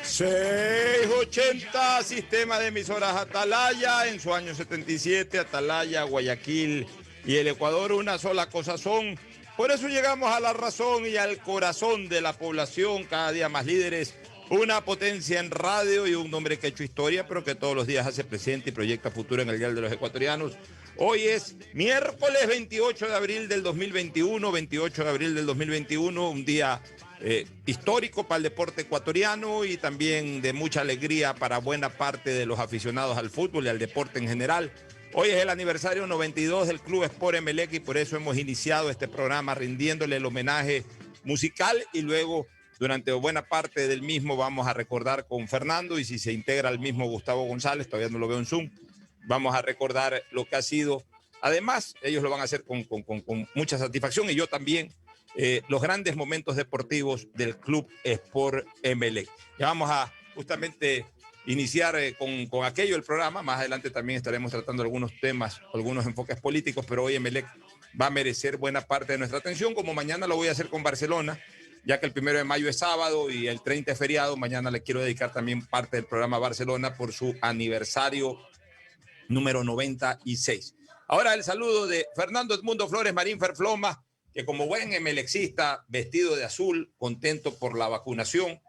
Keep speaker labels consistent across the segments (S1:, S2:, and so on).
S1: ...680, sistema de emisoras Atalaya, en su año 77, Atalaya, Guayaquil y el Ecuador, una sola cosa son. Por eso llegamos a la razón y al corazón de la población, cada día más líderes, una potencia en radio y un hombre que ha hecho historia, pero que todos los días hace presente y proyecta futuro en el dial de los ecuatorianos. Hoy es miércoles 28 de abril del 2021, 28 de abril del 2021, un día histórico para el deporte ecuatoriano y también de mucha alegría para buena parte de los aficionados al fútbol y al deporte en general. Hoy es el aniversario 92 del Club Sport Emelec y por eso hemos iniciado este programa rindiéndole el homenaje musical y luego durante buena parte del mismo vamos a recordar con Fernando y si se integra al mismo Gustavo González, todavía no lo veo en Zoom, vamos a recordar lo que ha sido. Además, ellos lo van a hacer con mucha satisfacción y yo también, los grandes momentos deportivos del Club Sport Emelec. Ya vamos a justamente iniciar con aquello el programa. Más adelante también estaremos tratando algunos temas, algunos enfoques políticos, pero hoy Emelec va a merecer buena parte de nuestra atención, como mañana lo voy a hacer con Barcelona, ya que el 1 de mayo es sábado y el 30 es feriado. Mañana le quiero dedicar también parte del programa a Barcelona por su aniversario número 96. Ahora el saludo de Fernando Edmundo Flores Marín Ferfloma, que como buen emelexista, vestido de azul, contento por la vacunación,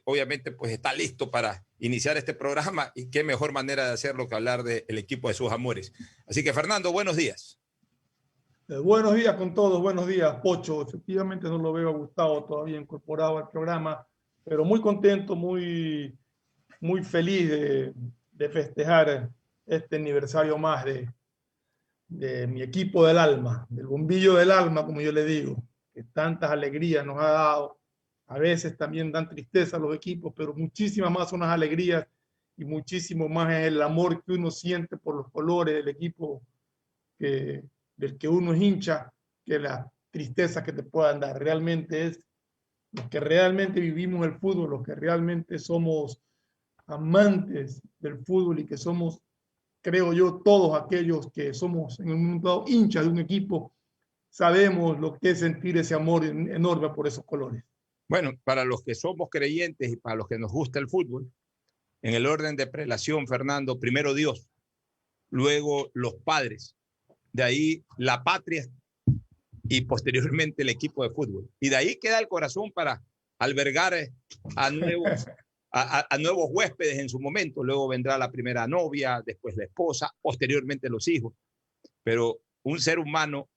S1: obviamente pues está listo para iniciar este programa y qué mejor manera de hacerlo que hablar del equipo de sus amores. Así que Fernando, buenos días.
S2: Buenos días con todos, buenos días, Pocho. Efectivamente no lo veo a Gustavo todavía incorporado al programa, pero muy contento, muy feliz de festejar este aniversario más de mi equipo del alma, del bombillo del alma, como yo le digo, que tantas alegrías nos ha dado. A veces también dan tristeza a los equipos, pero muchísimas más son las alegrías y muchísimo más es el amor que uno siente por los colores del equipo del que uno es hincha, que la tristeza que te puedan dar. Realmente es los que realmente vivimos el fútbol, los que realmente somos amantes del fútbol y que somos, creo yo, todos aquellos que somos en un momento hinchas de un equipo, sabemos lo que es sentir ese amor enorme por esos colores.
S1: Bueno, para los que somos creyentes y para los que nos gusta el fútbol, en el orden de prelación, Fernando, primero Dios, luego los padres, de ahí la patria y posteriormente el equipo de fútbol. Y de ahí queda el corazón para albergar a nuevos huéspedes en su momento. Luego vendrá la primera novia, después la esposa, posteriormente los hijos. Pero un ser humano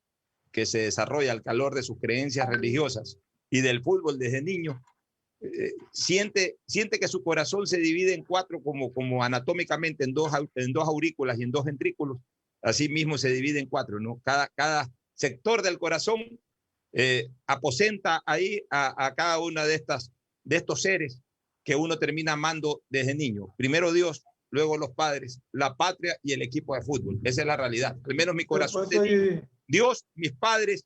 S1: que se desarrolla al calor de sus creencias religiosas y del fútbol desde niño, siente que su corazón se divide en cuatro como anatómicamente en dos aurículas y en dos ventrículos. Así mismo se divide en cuatro, ¿no? Cada sector del corazón aposenta ahí a cada una de estos seres que uno termina amando desde niño. Primero Dios, luego los padres, la patria y el equipo de fútbol. Esa es la realidad. Primero mi corazón de niño, Dios, mis padres,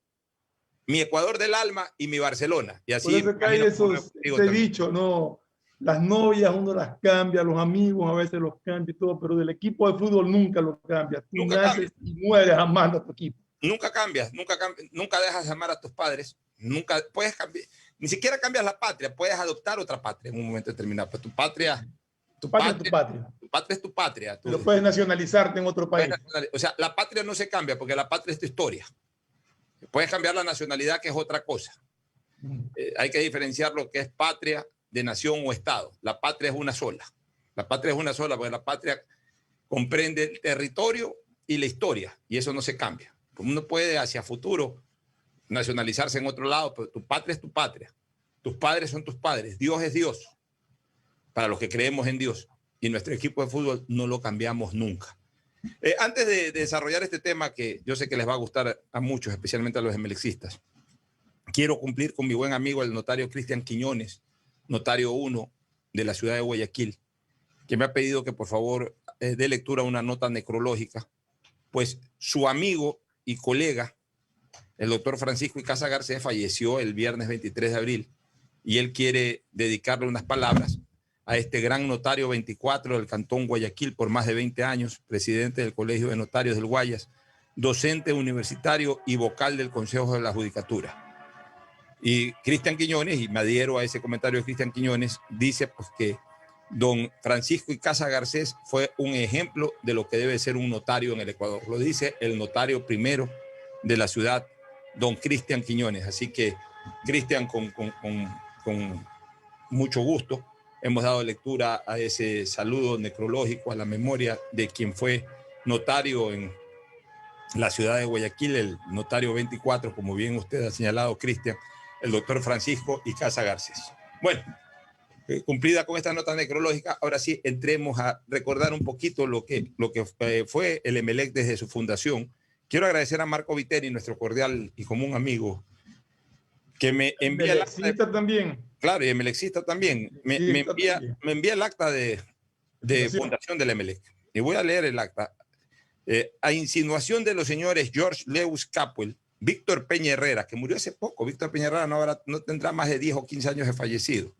S1: mi Ecuador del alma y mi Barcelona. Y así,
S2: por eso que hay ese dicho, ¿no? Las novias uno las cambia, los amigos a veces los cambia y todo, pero del equipo de fútbol nunca lo cambia. Tú
S1: nunca
S2: naces
S1: cambia.
S2: Y mueres amando a tu equipo.
S1: Nunca cambias, nunca dejas de amar a tus padres, nunca puedes cambiar, ni siquiera cambias la patria, puedes adoptar otra patria en un momento determinado, pero tu patria es tu patria.
S2: Pero puedes nacionalizarte en otro país.
S1: O sea, la patria no se cambia porque la patria es tu historia. Puedes cambiar la nacionalidad, que es otra cosa. Hay que diferenciar lo que es patria de nación o estado. La patria es una sola. La patria es una sola porque la patria comprende el territorio y la historia y eso no se cambia. Uno puede hacia futuro nacionalizarse en otro lado, pero tu patria es tu patria. Tus padres son tus padres. Dios es Dios para los que creemos en Dios. Y nuestro equipo de fútbol no lo cambiamos nunca. Antes de desarrollar este tema que yo sé que les va a gustar a muchos, especialmente a los emelexistas, quiero cumplir con mi buen amigo el notario Cristian Quiñones, notario 1 de la ciudad de Guayaquil, que me ha pedido que por favor dé lectura a una nota necrológica, pues su amigo y colega, el doctor Francisco Icaza Garcés, falleció el viernes 23 de abril y él quiere dedicarle unas palabras a este gran notario 24 del Cantón Guayaquil por más de 20 años, presidente del Colegio de Notarios del Guayas, docente universitario y vocal del Consejo de la Judicatura. Y Cristian Quiñones, y me adhiero a ese comentario de Cristian Quiñones, dice pues que don Francisco Icaza Garcés fue un ejemplo de lo que debe ser un notario en el Ecuador. Lo dice el notario primero de la ciudad, don Cristian Quiñones. Así que, Cristian, con mucho gusto, hemos dado lectura a ese saludo necrológico a la memoria de quien fue notario en la ciudad de Guayaquil, el notario 24, como bien usted ha señalado, Cristian, el doctor Francisco Icaza Garcés. Bueno, cumplida con esta nota necrológica, ahora sí entremos a recordar un poquito lo que fue el Emelec desde su fundación. Quiero agradecer a Marco Viteri, nuestro cordial y común amigo, que me envía el acta
S2: de, también.
S1: Claro, y emelexista también. Me envía el acta de fundación del Emelec. Y voy a leer el acta. A insinuación de los señores George Lewis Capwell, Víctor Peña Herrera, que murió hace poco, Víctor Peña Herrera no tendrá más de 10 o 15 años de fallecido,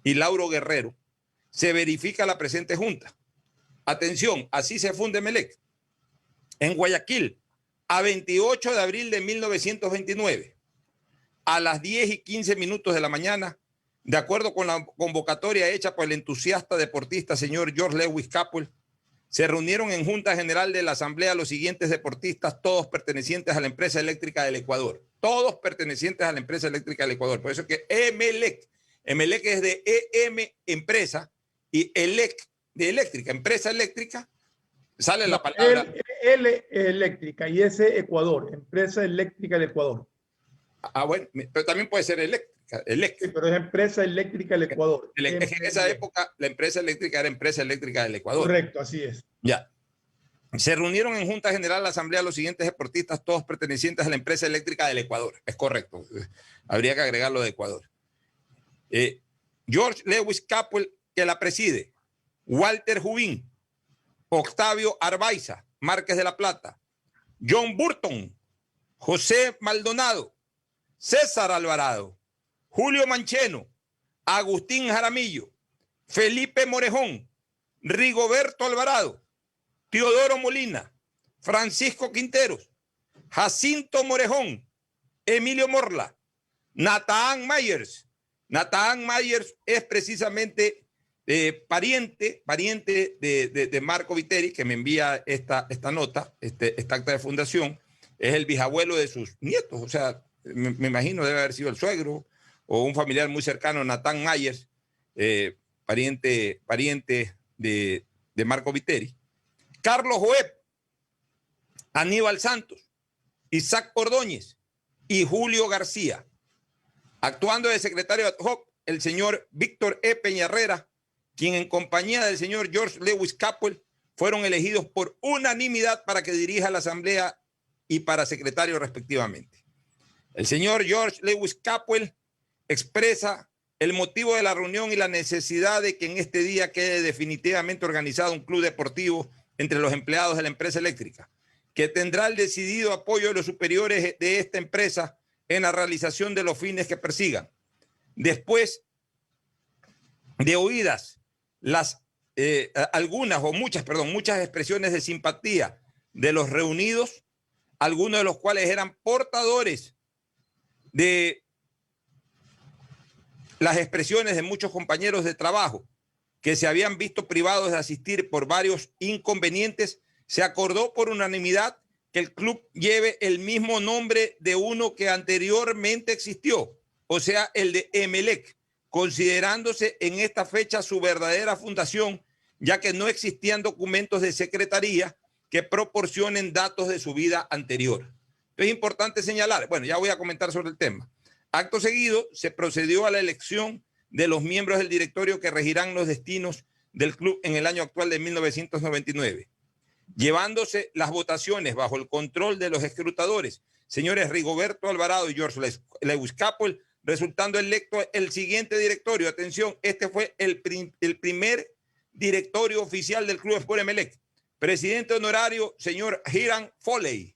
S1: y Lauro Guerrero, se verifica la presente junta. Atención, así se funda Emelec. En Guayaquil, a 28 de abril de 1929, a las 10:15 de la mañana, de acuerdo con la convocatoria hecha por el entusiasta deportista señor George Lewis Capwell, se reunieron en Junta General de la Asamblea los siguientes deportistas, todos pertenecientes a la empresa eléctrica del Ecuador. Todos pertenecientes a la empresa eléctrica del Ecuador. Por eso es que Emelec es de EM empresa y ELEC de eléctrica, empresa eléctrica, sale la palabra.
S2: L eléctrica y S Ecuador, empresa eléctrica del Ecuador.
S1: Ah, bueno, pero también puede ser eléctrica.
S2: Sí, pero es empresa eléctrica del Ecuador.
S1: En esa época la empresa eléctrica era empresa eléctrica del Ecuador.
S2: Correcto, así es.
S1: Ya. Se reunieron en Junta General de la Asamblea los siguientes deportistas, todos pertenecientes a la empresa eléctrica del Ecuador. Es correcto. Habría que agregarlo de Ecuador. George Lewis Capwell, que la preside. Walter Jubín. Octavio Arbaiza, Márquez de la Plata. John Burton. José Maldonado. César Alvarado. Julio Mancheno, Agustín Jaramillo, Felipe Morejón, Rigoberto Alvarado, Teodoro Molina, Francisco Quinteros, Jacinto Morejón, Emilio Morla, Natán Myers. Natán Myers es precisamente pariente de Marco Viteri, que me envía esta nota, esta acta de fundación. Es el bisabuelo de sus nietos, o sea, me imagino debe haber sido el suegro o un familiar muy cercano, Natán Myers, pariente de Marco Viteri. Carlos Joeb, Aníbal Santos, Isaac Ordóñez y Julio García. Actuando de secretario ad hoc, el señor Víctor E. Peñarrera, quien en compañía del señor George Lewis Capwell fueron elegidos por unanimidad para que dirija la asamblea y para secretario respectivamente. El señor George Lewis Capwell expresa el motivo de la reunión y la necesidad de que en este día quede definitivamente organizado un club deportivo entre los empleados de la empresa eléctrica, que tendrá el decidido apoyo de los superiores de esta empresa en la realización de los fines que persigan. Después de oídas muchas expresiones de simpatía de los reunidos, algunos de los cuales eran portadores de las expresiones de muchos compañeros de trabajo que se habían visto privados de asistir por varios inconvenientes, se acordó por unanimidad que el club lleve el mismo nombre de uno que anteriormente existió, o sea, el de Emelec, considerándose en esta fecha su verdadera fundación, ya que no existían documentos de secretaría que proporcionen datos de su vida anterior. Es importante señalar, bueno, ya voy a comentar sobre el tema. Acto seguido, se procedió a la elección de los miembros del directorio que regirán los destinos del club en el año actual de 1999, llevándose las votaciones bajo el control de los escrutadores, señores Rigoberto Alvarado y George Lewis Capwell, resultando electo el siguiente directorio. Atención, este fue el primer directorio oficial del Club Sport Emelec. Presidente honorario, señor Hiram Foley.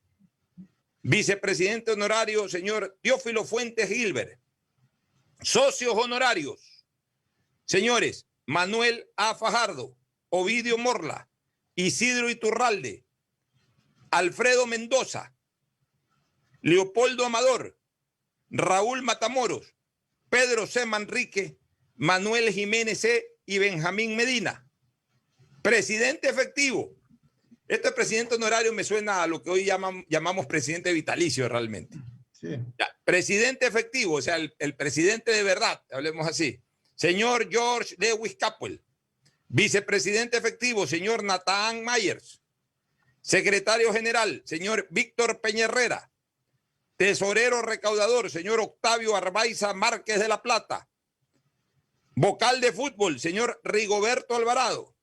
S1: Vicepresidente honorario, señor Teófilo Fuentes Gilbert. Socios honorarios, señores Manuel A. Fajardo, Ovidio Morla, Isidro Iturralde, Alfredo Mendoza, Leopoldo Amador, Raúl Matamoros, Pedro C. Manrique, Manuel Jiménez C. y Benjamín Medina. Presidente efectivo. Este presidente honorario me suena a lo que hoy llamamos presidente vitalicio realmente.
S2: Sí.
S1: Ya, presidente efectivo, o sea, el presidente de verdad, hablemos así. Señor George Lewis Capwell. Vicepresidente efectivo, señor Nathan Myers. Secretario general, señor Víctor Peña Herrera. Tesorero recaudador, señor Octavio Arbaiza Márquez de la Plata. Vocal de fútbol, señor Rigoberto Alvarado.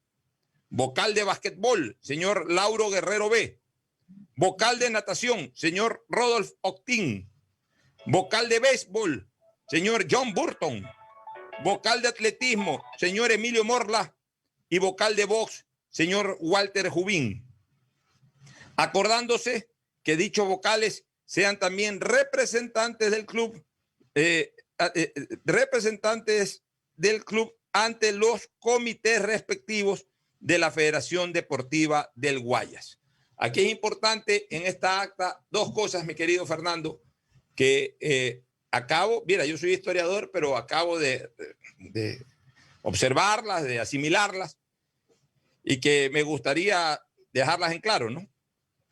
S1: Vocal de basquetbol, señor Lauro Guerrero B. Vocal de natación, señor Rodolfo Octín. Vocal de béisbol, señor John Burton. Vocal de atletismo, señor Emilio Morla. Y vocal de box, señor Walter Jubín. Acordándose que dichos vocales sean también representantes del club, ante los comités respectivos de la Federación Deportiva del Guayas. Aquí es importante en esta acta dos cosas, mi querido Fernando, que mira, yo soy historiador, pero acabo de observarlas, de asimilarlas, y que me gustaría dejarlas en claro, ¿no?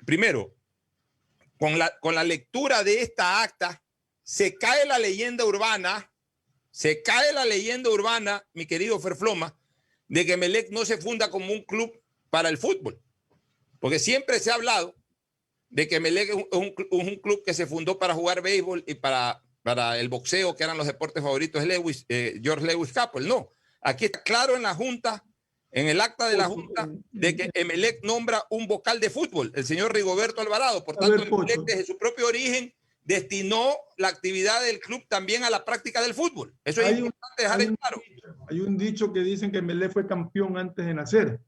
S1: Primero, con la lectura de esta acta, se cae la leyenda urbana, mi querido Ferfloma, de que Emelec no se funda como un club para el fútbol. Porque siempre se ha hablado de que Emelec es un club que se fundó para jugar béisbol y para el boxeo, que eran los deportes favoritos de George Lewis Capwell. No, aquí está claro en la Junta, en el acta de la Junta, de que Emelec nombra un vocal de fútbol, el señor Rigoberto Alvarado. Por tanto, Emelec desde su propio origen destinó la actividad del club también a la práctica del fútbol. Eso es importante dejar en claro.
S2: Hay un dicho que dicen que Emelec fue campeón antes de nacer.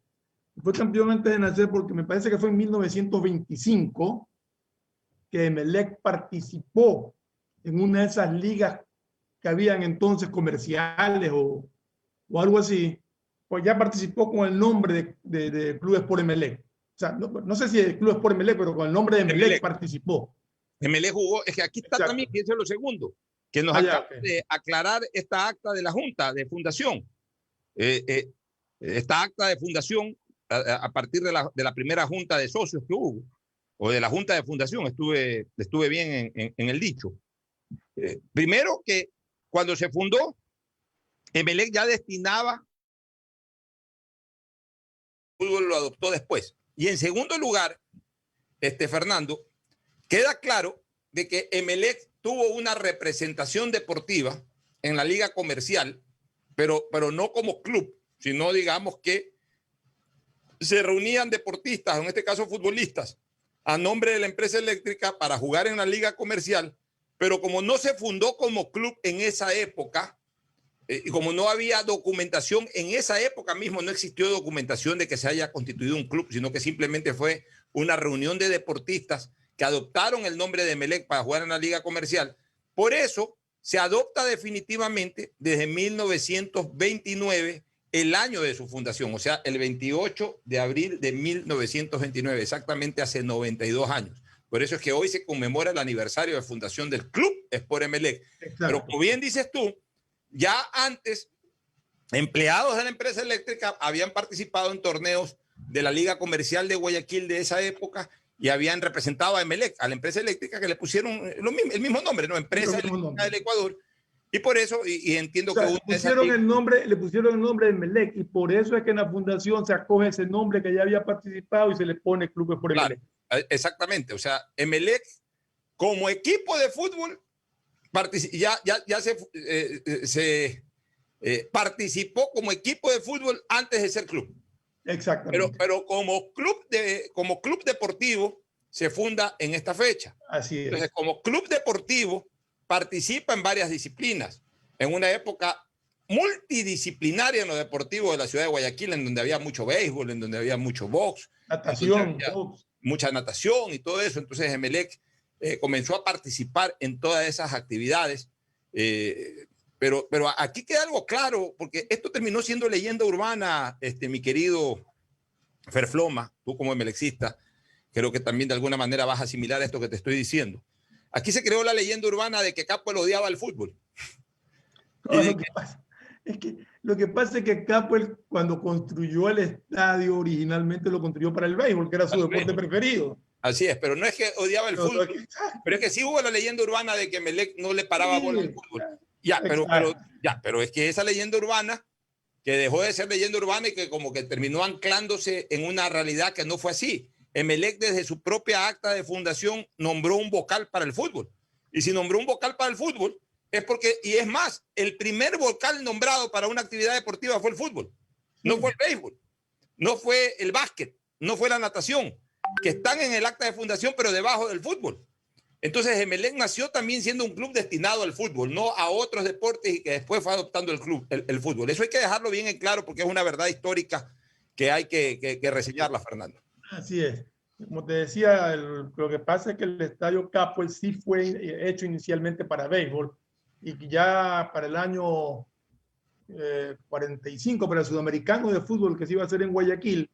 S2: Fue campeón antes de nacer porque me parece que fue en 1925 que Emelec participó en una de esas ligas que habían entonces comerciales o algo así. Pues ya participó con el nombre de Club Sport Emelec. O sea, no sé si el Club Sport Emelec, pero con el nombre de Emelec participó.
S1: Emelec jugó, es que aquí está también, y eso es lo segundo, que nos acaba de aclarar esta acta de la Junta de Fundación. Esta acta de fundación, a partir de la primera Junta de Socios que hubo, o de la Junta de Fundación, estuve bien en el dicho. Primero que cuando se fundó, Emelec ya destinaba, el fútbol lo adoptó después. Y en segundo lugar, Fernando, queda claro de que Emelec tuvo una representación deportiva en la liga comercial, pero no como club, sino digamos que se reunían deportistas, en este caso futbolistas, a nombre de la empresa eléctrica para jugar en la liga comercial, pero como no se fundó como club en esa época, y como no había documentación, en esa época mismo no existió documentación de que se haya constituido un club, sino que simplemente fue una reunión de deportistas que adoptaron el nombre de Emelec para jugar en la liga comercial. Por eso se adopta definitivamente desde 1929, el año de su fundación, o sea, el 28 de abril de 1929, exactamente hace 92 años. Por eso es que hoy se conmemora el aniversario de fundación del Club Sport Emelec. Pero como bien dices tú, ya antes, empleados de la empresa eléctrica habían participado en torneos de la Liga Comercial de Guayaquil de esa época y habían representado a Emelec, a la empresa eléctrica, que le pusieron el mismo nombre, ¿no? Empresa Eléctrica del Ecuador. Y por eso, y entiendo que...
S2: le pusieron el nombre de Emelec, y por eso es que en la fundación se acoge ese nombre que ya había participado y se le pone Club Sport Emelec.
S1: Claro, exactamente. O sea, Emelec, como equipo de fútbol, ya se participó como equipo de fútbol antes de ser club.
S2: Exactamente.
S1: Pero como club deportivo se funda en esta fecha.
S2: Así es.
S1: Entonces, como club deportivo participa en varias disciplinas. En una época multidisciplinaria en lo deportivo de la ciudad de Guayaquil, en donde había mucho béisbol, en donde había mucho box,
S2: natación,
S1: mucha natación y todo eso. Entonces Emelec comenzó a participar en todas esas actividades. Pero aquí queda algo claro, porque esto terminó siendo leyenda urbana, mi querido Ferfloma, tú como emelecista, creo que también de alguna manera vas a asimilar esto que te estoy diciendo. Aquí se creó la leyenda urbana de que Capo odiaba el fútbol.
S2: No, lo que pasa es que Capel, cuando construyó el estadio, originalmente lo construyó para el béisbol, que era su deporte preferido.
S1: Así es, pero no es que odiaba el fútbol, pero es que sí hubo la leyenda urbana de que Melec no le paraba bola al fútbol. Pero es que esa leyenda urbana, que dejó de ser leyenda urbana y que como que terminó anclándose en una realidad que no fue así. Emelec, desde su propia acta de fundación, nombró un vocal para el fútbol. Y si nombró un vocal para el fútbol, es porque, y es más, el primer vocal nombrado para una actividad deportiva fue el fútbol. No fue el béisbol, no fue el básquet, no fue la natación, que están en el acta de fundación, pero debajo del fútbol. Entonces, Emelec nació también siendo un club destinado al fútbol, no a otros deportes, y que después fue adoptando el club, el fútbol. Eso hay que dejarlo bien en claro porque es una verdad histórica que hay que reseñarla, Fernando.
S2: Así es. Como te decía, lo que pasa es que el estadio Capo sí fue hecho inicialmente para béisbol y que ya para el año 45, para el sudamericano de fútbol que se iba a hacer en Guayaquil,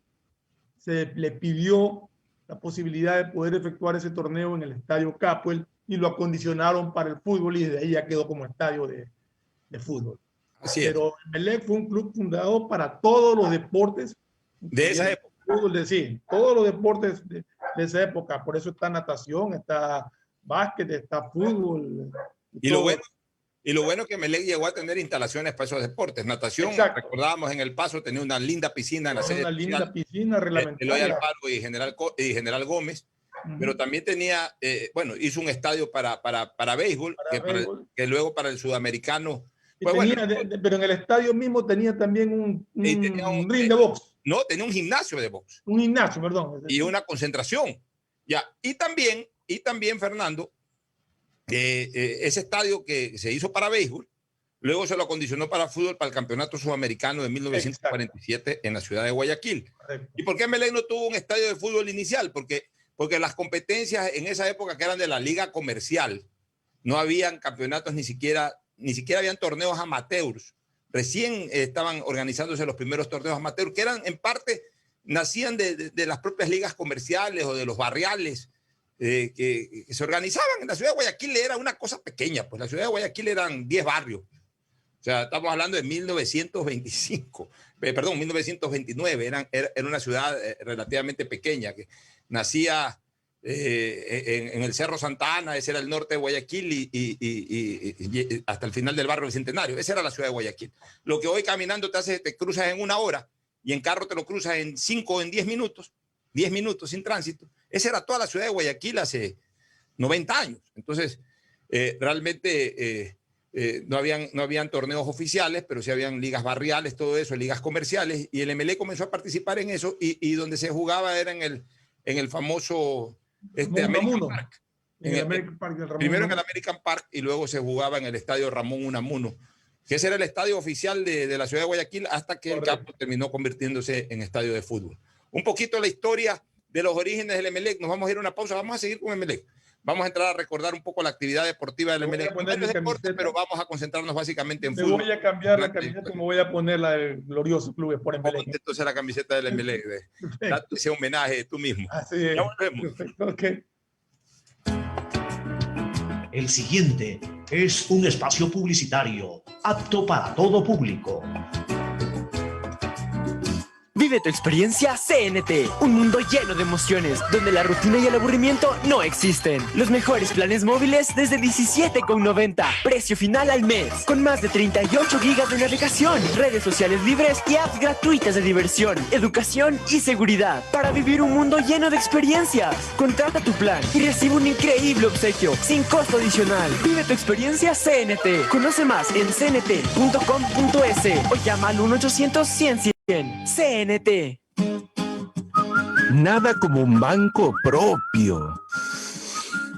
S2: se le pidió la posibilidad de poder efectuar ese torneo en el estadio Capuel y lo acondicionaron para el fútbol y desde ahí ya quedó como estadio de fútbol. Pero Emelec fue un club fundado para todos los deportes
S1: de esa época.
S2: Fútbol, sí, todos los deportes de esa época. Por eso está natación, está básquet, está fútbol.
S1: Y lo bueno es que Emelec llegó a tener instalaciones para esos deportes. Natación, exacto. Recordábamos en El Paso, tenía una linda piscina en la sede.
S2: Una linda piscina reglamentaria.
S1: Eloy Alfaro y General Gómez. Pero también tenía, hizo un estadio para béisbol, que luego para el sudamericano.
S2: Pues pero en el estadio mismo tenía también un ring de box.
S1: No, tenía un gimnasio de box.
S2: Un gimnasio, perdón.
S1: Y una concentración. Ya. Y también, Fernando, ese estadio que se hizo para béisbol, luego se lo acondicionó para fútbol para el Campeonato Sudamericano de 1947 Exacto. En la ciudad de Guayaquil. Correcto. ¿Y por qué Emelec no tuvo un estadio de fútbol inicial? Porque las competencias en esa época, que eran de la liga comercial, no habían campeonatos, ni siquiera habían torneos amateurs. Recién estaban organizándose los primeros torneos amateurs, que eran en parte, nacían de las propias ligas comerciales o de los barriales que se organizaban. En la ciudad de Guayaquil era una cosa pequeña, pues la ciudad de Guayaquil eran 10 barrios. O sea, estamos hablando de 1929, era una ciudad relativamente pequeña, que nacía en el Cerro Santa Ana, ese era el norte de Guayaquil, y hasta el final del barrio Bicentenario. Esa era la ciudad de Guayaquil. Lo que hoy caminando te cruzas en 1 hora, y en carro te lo cruzas en 5 o en 10 minutos sin tránsito. Esa era toda la ciudad de Guayaquil hace 90 años. Entonces, realmente no habían torneos oficiales, pero sí habían ligas barriales, todo eso, ligas comerciales, y el Emelec comenzó a participar en eso, y donde se jugaba era en el famoso American Park. Primero en el American Park, y luego se jugaba en el estadio Ramón Unamuno, que ese era el estadio oficial de la ciudad de Guayaquil, hasta que Correcto. El campo terminó convirtiéndose en estadio de fútbol. Un poquito la historia de los orígenes del Emelec. Nos vamos a ir a una pausa, vamos a seguir con Emelec. Vamos a entrar a recordar un poco la actividad deportiva del Emelec. Pero vamos a concentrarnos básicamente en fútbol.
S2: Voy a cambiar la camiseta, me voy a poner la del glorioso Club Sport Emelec.
S1: Entonces la camiseta del Emelec, ese homenaje tú mismo.
S2: Así es.
S1: Ya volvemos.
S2: Perfecto, okay.
S3: El siguiente es un espacio publicitario apto para todo público.
S4: Vive tu experiencia CNT, un mundo lleno de emociones, donde la rutina y el aburrimiento no existen. Los mejores planes móviles desde $17,90, precio final al mes, con más de 38 gigas de navegación, redes sociales libres y apps gratuitas de diversión, educación y seguridad, para vivir un mundo lleno de experiencias. Contrata tu plan y recibe un increíble obsequio, sin costo adicional. Vive tu experiencia CNT. Conoce más en cnt.com.es o llama al 1-800-100-100. CNT.
S5: Nada como un banco propio,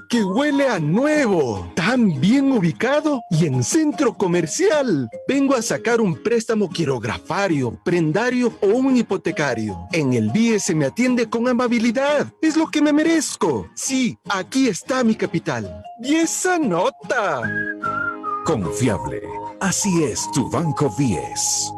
S5: que huele a nuevo, tan bien ubicado y en centro comercial. Vengo a sacar un préstamo quirografario, prendario o un hipotecario. En el BIE se me atiende con amabilidad. Es lo que me merezco. Sí, aquí está mi capital. ¡Y esa nota! Confiable. Así es tu Banco BIES.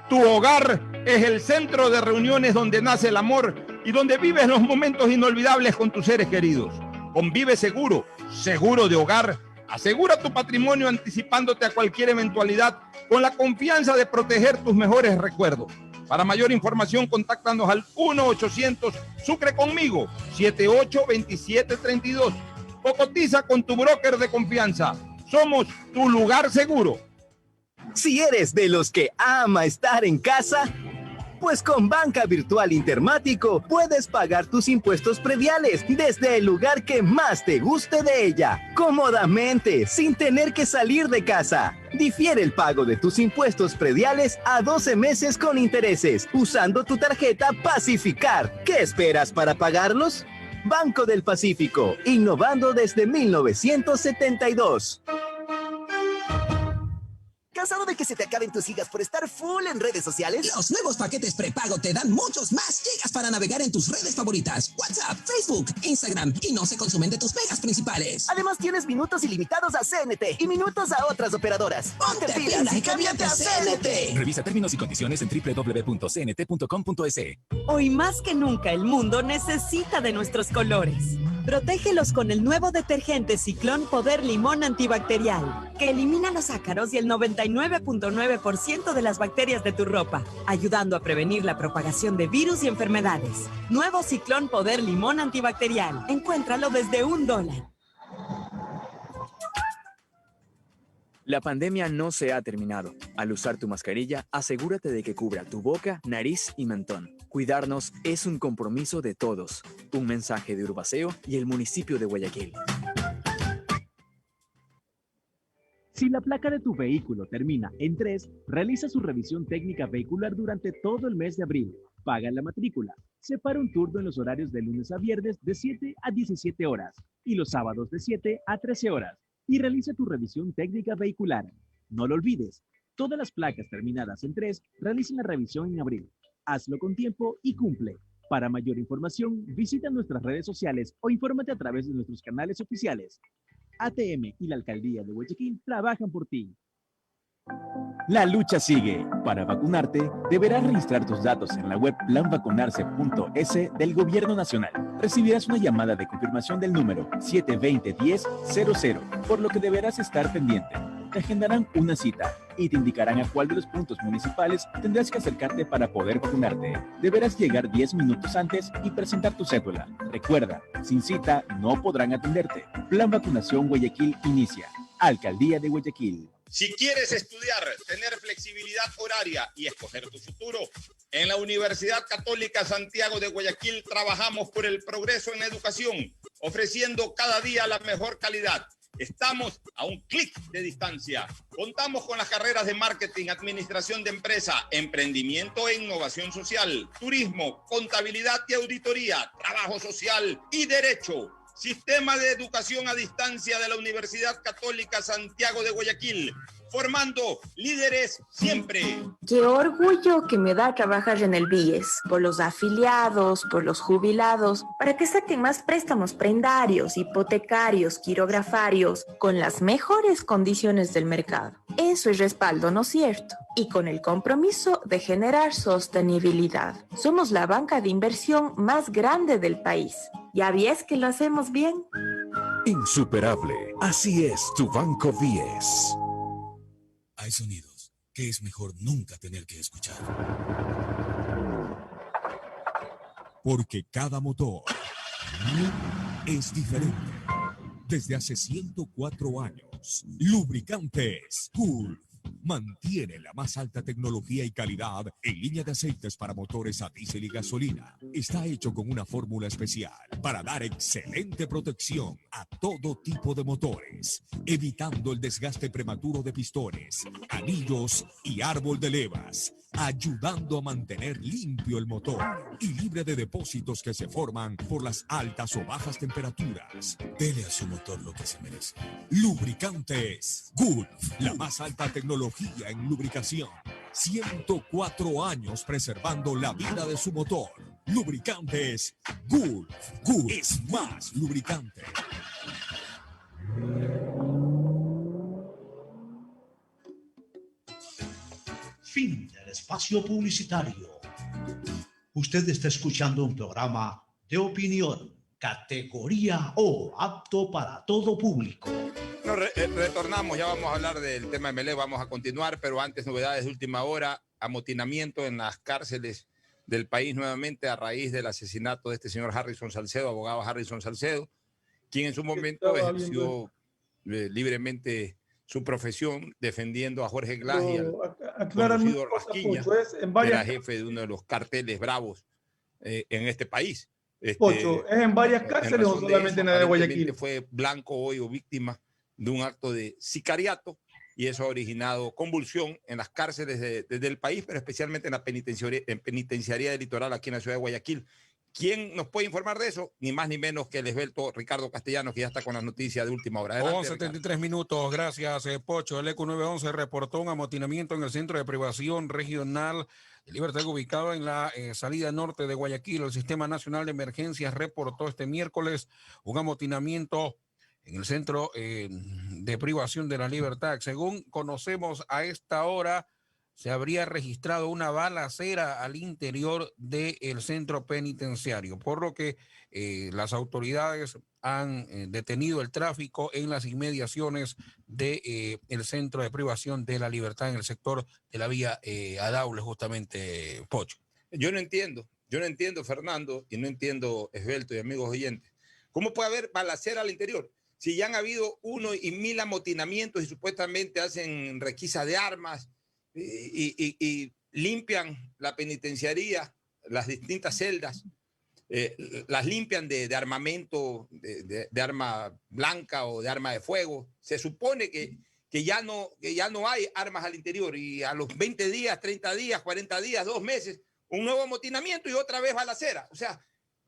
S1: Tu hogar es el centro de reuniones donde nace el amor y donde vives los momentos inolvidables con tus seres queridos. Con Vive Seguro, seguro de hogar, asegura tu patrimonio anticipándote a cualquier eventualidad con la confianza de proteger tus mejores recuerdos. Para mayor información, contáctanos al 1-800 Sucre conmigo, 782732. O cotiza con tu broker de confianza. Somos tu lugar seguro.
S6: Si eres de los que ama estar en casa, pues con Banca Virtual Intermático puedes pagar tus impuestos prediales desde el lugar que más te guste de ella, cómodamente, sin tener que salir de casa. Difiere el pago de tus impuestos prediales a 12 meses con intereses, usando tu tarjeta Pacificar. ¿Qué esperas para pagarlos? Banco del Pacífico, innovando desde 1972.
S7: ¿Cansado de que se te acaben tus gigas por estar full en redes sociales?
S8: Los nuevos paquetes prepago te dan muchos más gigas para navegar en tus redes favoritas. WhatsApp, Facebook, Instagram y no se consumen de tus megas principales.
S7: Además tienes minutos ilimitados a CNT y minutos a otras operadoras. ¡Ponte pilas y cámbiate a CNT!
S9: Revisa términos y condiciones en www.cnt.com.es.
S10: Hoy más que nunca el mundo necesita de nuestros colores. Protégelos con el nuevo detergente Ciclón Poder Limón Antibacterial, que elimina los ácaros y el 99.9% de las bacterias de tu ropa, ayudando a prevenir la propagación de virus y enfermedades. Nuevo Ciclón Poder Limón Antibacterial. Encuéntralo desde $1.
S4: La pandemia no se ha terminado. Al usar tu mascarilla, asegúrate de que cubra tu boca, nariz y mentón. Cuidarnos es un compromiso de todos. Un mensaje de Urbaceo y el municipio de Guayaquil.
S11: Si la placa de tu vehículo termina en 3, realiza su revisión técnica vehicular durante todo el mes de abril. Paga la matrícula. Separa un turno en los horarios de lunes a viernes de 7 a 17 horas y los sábados de 7 a 13 horas. Y realiza tu revisión técnica vehicular. No lo olvides, todas las placas terminadas en 3 realicen la revisión en abril. Hazlo con tiempo y cumple. Para mayor información, visita nuestras redes sociales o infórmate a través de nuestros canales oficiales. ATM y la Alcaldía de Guayaquil trabajan por ti. La lucha sigue. Para vacunarte, deberás registrar tus datos en la web planvacunarse.es del Gobierno Nacional. Recibirás una llamada de confirmación del número 720-1000, por lo que deberás estar pendiente. Te agendarán una cita y te indicarán a cuál de los puntos municipales tendrás que acercarte para poder vacunarte. Deberás llegar 10 minutos antes y presentar tu cédula. Recuerda, sin cita no podrán atenderte. Plan Vacunación Guayaquil inicia. Alcaldía de Guayaquil.
S1: Si quieres estudiar, tener flexibilidad horaria y escoger tu futuro, en la Universidad Católica Santiago de Guayaquil trabajamos por el progreso en educación, ofreciendo cada día la mejor calidad. Estamos a un clic de distancia. Contamos con las carreras de marketing, administración de empresa, emprendimiento e innovación social, turismo, contabilidad y auditoría, trabajo social y derecho. Sistema de Educación a Distancia de la Universidad Católica Santiago de Guayaquil, formando líderes siempre.
S12: Qué orgullo que me da trabajar en el BIES, por los afiliados, por los jubilados, para que saquen más préstamos prendarios, hipotecarios, quirografarios, con las mejores condiciones del mercado. Eso es respaldo, ¿no es cierto? Y con el compromiso de generar sostenibilidad. Somos la banca de inversión más grande del país. ¿Ya ves que lo hacemos bien?
S5: Insuperable. Así es tu Banco BIES.
S9: Hay sonidos que es mejor nunca tener que escuchar. Porque cada motor es diferente. Desde hace 104 años, Lubricantes Gulf mantiene la más alta tecnología y calidad en línea de aceites para motores a diésel y gasolina. Está hecho con una fórmula especial para dar excelente protección a todo tipo de motores, evitando el desgaste prematuro de pistones, anillos y árbol de levas, ayudando a mantener limpio el motor y libre de depósitos que se forman por las altas o bajas temperaturas. Dele a su motor lo que se merece. Lubricantes Gulf, la más alta tecnología en lubricación. 104 años preservando la vida de su motor. Lubricantes Gulf. Gulf es más lubricante.
S3: Fin del espacio publicitario. Usted está escuchando un programa de opinión, categoría O, apto para todo público.
S1: Retornamos, ya vamos a hablar del tema de Emelec, vamos a continuar, pero antes novedades de última hora, amotinamiento en las cárceles del país nuevamente a raíz del asesinato de este señor Harrison Salcedo, abogado Harrison Salcedo, quien en su momento ejerció libremente su profesión defendiendo a Jorge Glass y al conocido Rasquiña, que era jefe de uno de los carteles bravos en este país.
S2: Pocho, ¿es en varias cárceles o solamente en la de Guayaquil?
S1: Fue blanco hoy o víctima de un acto de sicariato y eso ha originado convulsión en las cárceles del país, pero especialmente en la penitenciaría del litoral aquí en la ciudad de Guayaquil. ¿Quién nos puede informar de eso? Ni más ni menos que el esbelto Ricardo Castellanos, que ya está con las noticias de última hora.
S13: 11:73 minutos, gracias Pocho. El ECU 911 reportó un amotinamiento en el Centro de Privación Regional de Libertad ubicado en la salida norte de Guayaquil. El Sistema Nacional de Emergencias reportó este miércoles un amotinamiento en el Centro de Privación de la Libertad. Según conocemos a esta hora, se habría registrado una balacera al interior del centro penitenciario, por lo que las autoridades han detenido el tráfico en las inmediaciones del Centro de Privación de la Libertad en el sector de la vía Adaule, justamente, Pocho.
S1: Yo no entiendo, Fernando, y no entiendo, Esbelto y amigos oyentes, ¿cómo puede haber balacera al interior? Si ya han habido 1 y 1000 amotinamientos y supuestamente hacen requisa de armas, y limpian la penitenciaría, las distintas celdas, las limpian de armamento, de arma blanca o de arma de fuego. Se supone que ya no hay armas al interior y a los 20 días, 30 días, 40 días, 2 meses, un nuevo amotinamiento y otra vez balacera. O sea,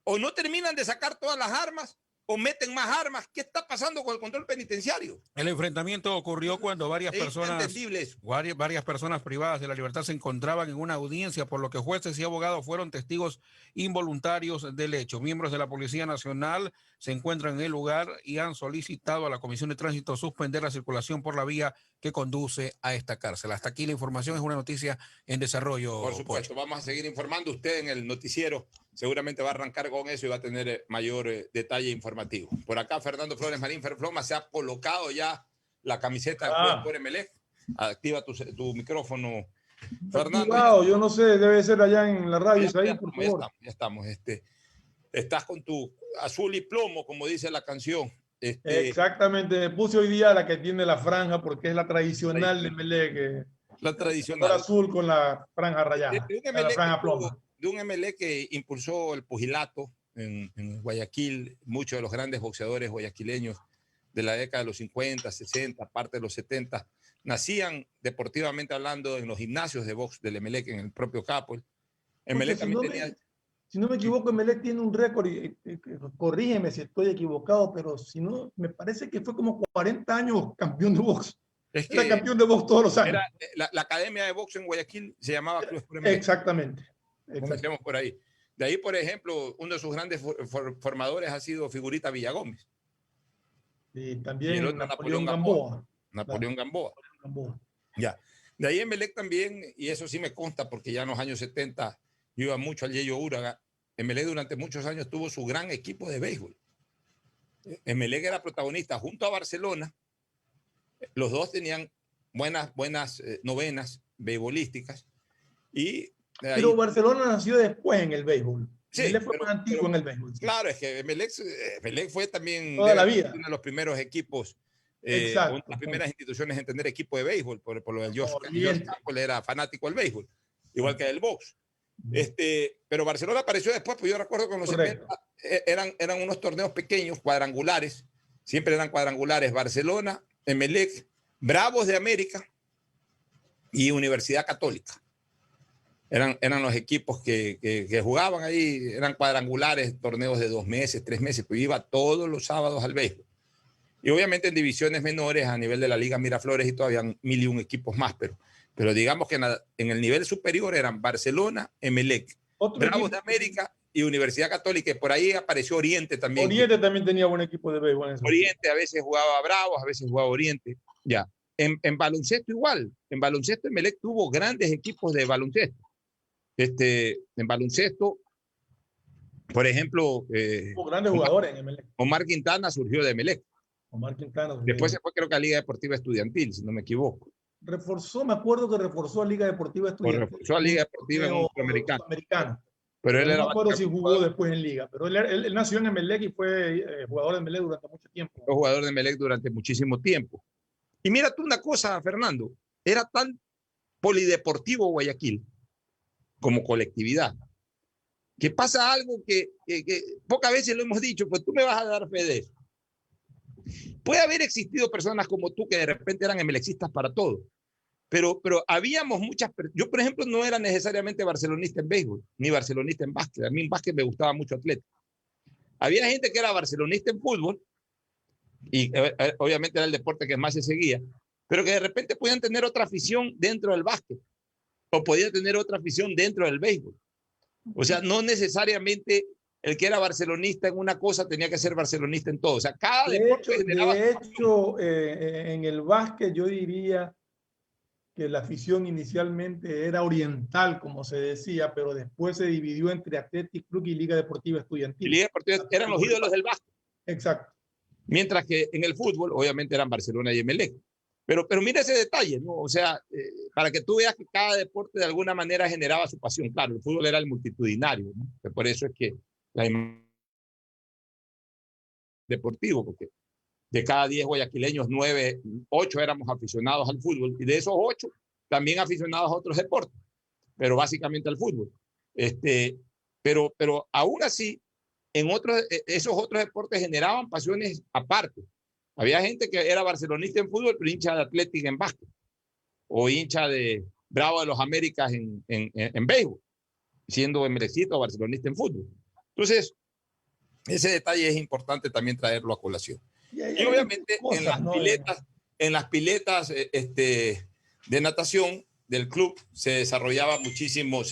S1: o no terminan de sacar todas las armas o meten más armas. ¿Qué está pasando con el control penitenciario?
S13: El enfrentamiento ocurrió cuando varias personas privadas de la libertad se encontraban en una audiencia, por lo que jueces y abogados fueron testigos involuntarios del hecho. Miembros de la Policía Nacional se encuentran en el lugar y han solicitado a la Comisión de Tránsito suspender la circulación por la vía que conduce a esta cárcel. Hasta aquí la información, es una noticia en desarrollo.
S1: Por supuesto, vamos a seguir informando. Usted en el noticiero seguramente va a arrancar con eso y va a tener mayor detalle informativo. Por acá, Fernando Flores Marín Ferfloma se ha colocado ya la camiseta por Emelec. Activa tu micrófono, Fernando.
S2: Activado, yo no sé, debe ser allá en la radio. Por favor.
S1: Ya estamos. Estás con tu azul y plomo, como dice la canción.
S2: Exactamente, me puse hoy día la que tiene la franja porque es la tradicional de Emelec.
S1: La tradicional.
S2: El azul con la franja rayada. La franja ploma.
S1: De un Emelec que impulsó el pugilato en Guayaquil, muchos de los grandes boxeadores guayaquileños de la década de los 50, 60, parte de los 70, nacían deportivamente hablando en los gimnasios de box del Emelec en el propio Capol. Emelec también tenía...
S2: Si no me equivoco, Emelec tiene un récord, corrígeme si estoy equivocado, pero si no, me parece que fue como 40 años campeón de box. Era campeón de box todos los años.
S1: La academia de box en Guayaquil se llamaba Club Sport Emelec.
S2: Exactamente.
S1: Comencemos por ahí. De ahí, por ejemplo, uno de sus grandes formadores ha sido Figurita Villagómez.
S2: Y también Napoleón Gamboa.
S1: Napoleón Gamboa. Ya. De ahí Emelec también, y eso sí me consta porque ya en los años 70 yo iba mucho al Yeyo Uraga. Emelec durante muchos años tuvo su gran equipo de béisbol. Emelec era protagonista junto a Barcelona. Los dos tenían buenas novenas beisbolísticas.
S2: Pero Barcelona nació después en el béisbol. Sí, Emelec fue más antiguo en el béisbol. Sí.
S1: Claro, es que Emelec fue también
S2: toda la vida
S1: uno de los primeros equipos, una de las primeras instituciones en tener equipo de béisbol, por lo del George Campbell era fanático del béisbol, igual que del box. Pero Barcelona apareció después, pues yo recuerdo que en los 70 eran unos torneos pequeños, cuadrangulares, siempre eran cuadrangulares, Barcelona, Emelec, Bravos de América y Universidad Católica. Eran los equipos que jugaban ahí, eran cuadrangulares, torneos de 2 meses, 3 meses, pues iba todos los sábados al béisbol. Y obviamente en divisiones menores, a nivel de la Liga Miraflores y todavía 1001 equipos más, pero digamos que en el nivel superior eran Barcelona, Emelec, Bravos de América y Universidad Católica. Y por ahí apareció Oriente también.
S2: Oriente también tenía buen equipo de béisbol.
S1: Oriente a veces jugaba Bravos, a veces jugaba Oriente. Ya. En baloncesto igual. En baloncesto Emelec tuvo grandes equipos de baloncesto. En baloncesto, por ejemplo,
S2: grandes jugadores en Emelec.
S1: Omar Quintana surgió de Emelec.
S2: Omar Quintana.
S1: Después se fue, creo que a Liga Deportiva Estudiantil, si no me equivoco.
S2: Me acuerdo que reforzó a Liga Deportiva Estudiantil.
S1: Reforzó a Liga Deportiva
S2: Sudamericano.
S1: Pero él
S2: no
S1: era.
S2: me acuerdo si jugó después en Liga, pero él nació en Emelec y fue jugador de Emelec durante mucho tiempo.
S1: Fue jugador de Emelec durante muchísimo tiempo. Y mira tú una cosa, Fernando, era tan polideportivo Guayaquil como colectividad, que pasa algo que pocas veces lo hemos dicho, pues tú me vas a dar fe de eso. Puede haber existido personas como tú que de repente eran emelecistas para todo, pero habíamos muchas. Yo, por ejemplo, no era necesariamente barcelonista en béisbol, ni barcelonista en básquet. A mí en básquet me gustaba mucho Atlético. Había gente que era barcelonista en fútbol, y obviamente era el deporte que más se seguía, pero que de repente podían tener otra afición dentro del básquet, o podían tener otra afición dentro del béisbol. O sea, no necesariamente el que era barcelonista en una cosa tenía que ser barcelonista en todo. O sea, cada deporte generaba.
S2: De hecho, en el básquet yo diría que la afición inicialmente era oriental, como se decía, pero después se dividió entre Athletic Club y Liga Deportiva Estudiantil.
S1: Liga Deportiva eran los ídolos del básquet.
S2: Exacto.
S1: Mientras que en el fútbol, obviamente, eran Barcelona y Emelec. Pero mira ese detalle, ¿no? O sea, para que tú veas que cada deporte de alguna manera generaba su pasión. Claro, el fútbol era el multitudinario, ¿no? Por eso es que deportivo, porque de cada 10 guayaquileños, 9, 8 éramos aficionados al fútbol, y de esos 8 también aficionados a otros deportes, pero básicamente al fútbol. Pero aún así, esos otros deportes generaban pasiones aparte. Había gente que era barcelonista en fútbol, pero hincha de Atlético en básquet, o hincha de Bravo de los Américas en béisbol, siendo emelecista o barcelonista en fútbol. Entonces, ese detalle es importante también traerlo a colación. Y obviamente en las piletas de natación del club se desarrollaba muchísimo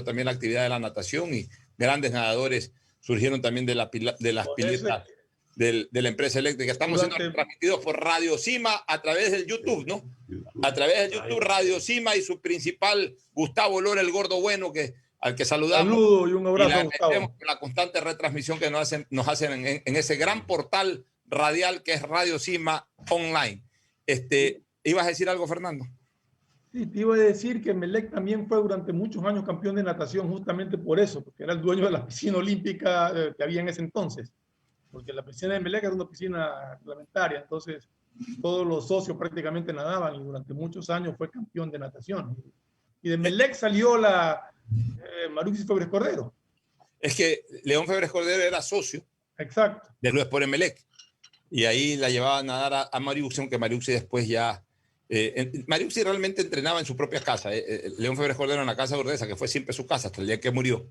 S1: también la actividad de la natación, y grandes nadadores surgieron también de las piletas de la empresa eléctrica. Estamos siendo transmitidos por Radio Cima a través del YouTube, ¿no? A través del YouTube, Radio Cima, y su principal, Gustavo Lora, el gordo bueno, al que saludamos.
S2: Saludo y un abrazo a Gustavo.
S1: La constante retransmisión que nos hacen en ese gran portal radial que es Radio Cima Online. ¿Ibas a decir algo, Fernando?
S2: Sí, te iba a decir que Emelec también fue durante muchos años campeón de natación justamente por eso, porque era el dueño de la piscina olímpica que había en ese entonces. Porque la piscina de Emelec era una piscina reglamentaria, entonces todos los socios prácticamente nadaban, y durante muchos años fue campeón de natación. Y de Emelec salió Maruxi Febres Cordero.
S1: Es que León Febres Cordero era socio.
S2: Exacto.
S1: De Luis por Emelec. Y ahí la llevaba a nadar a Mariuxi, aunque Mariuxi después ya. Mariuxi realmente entrenaba en su propia casa. León Febres Cordero en la casa de Urdesa, que fue siempre su casa hasta el día que murió.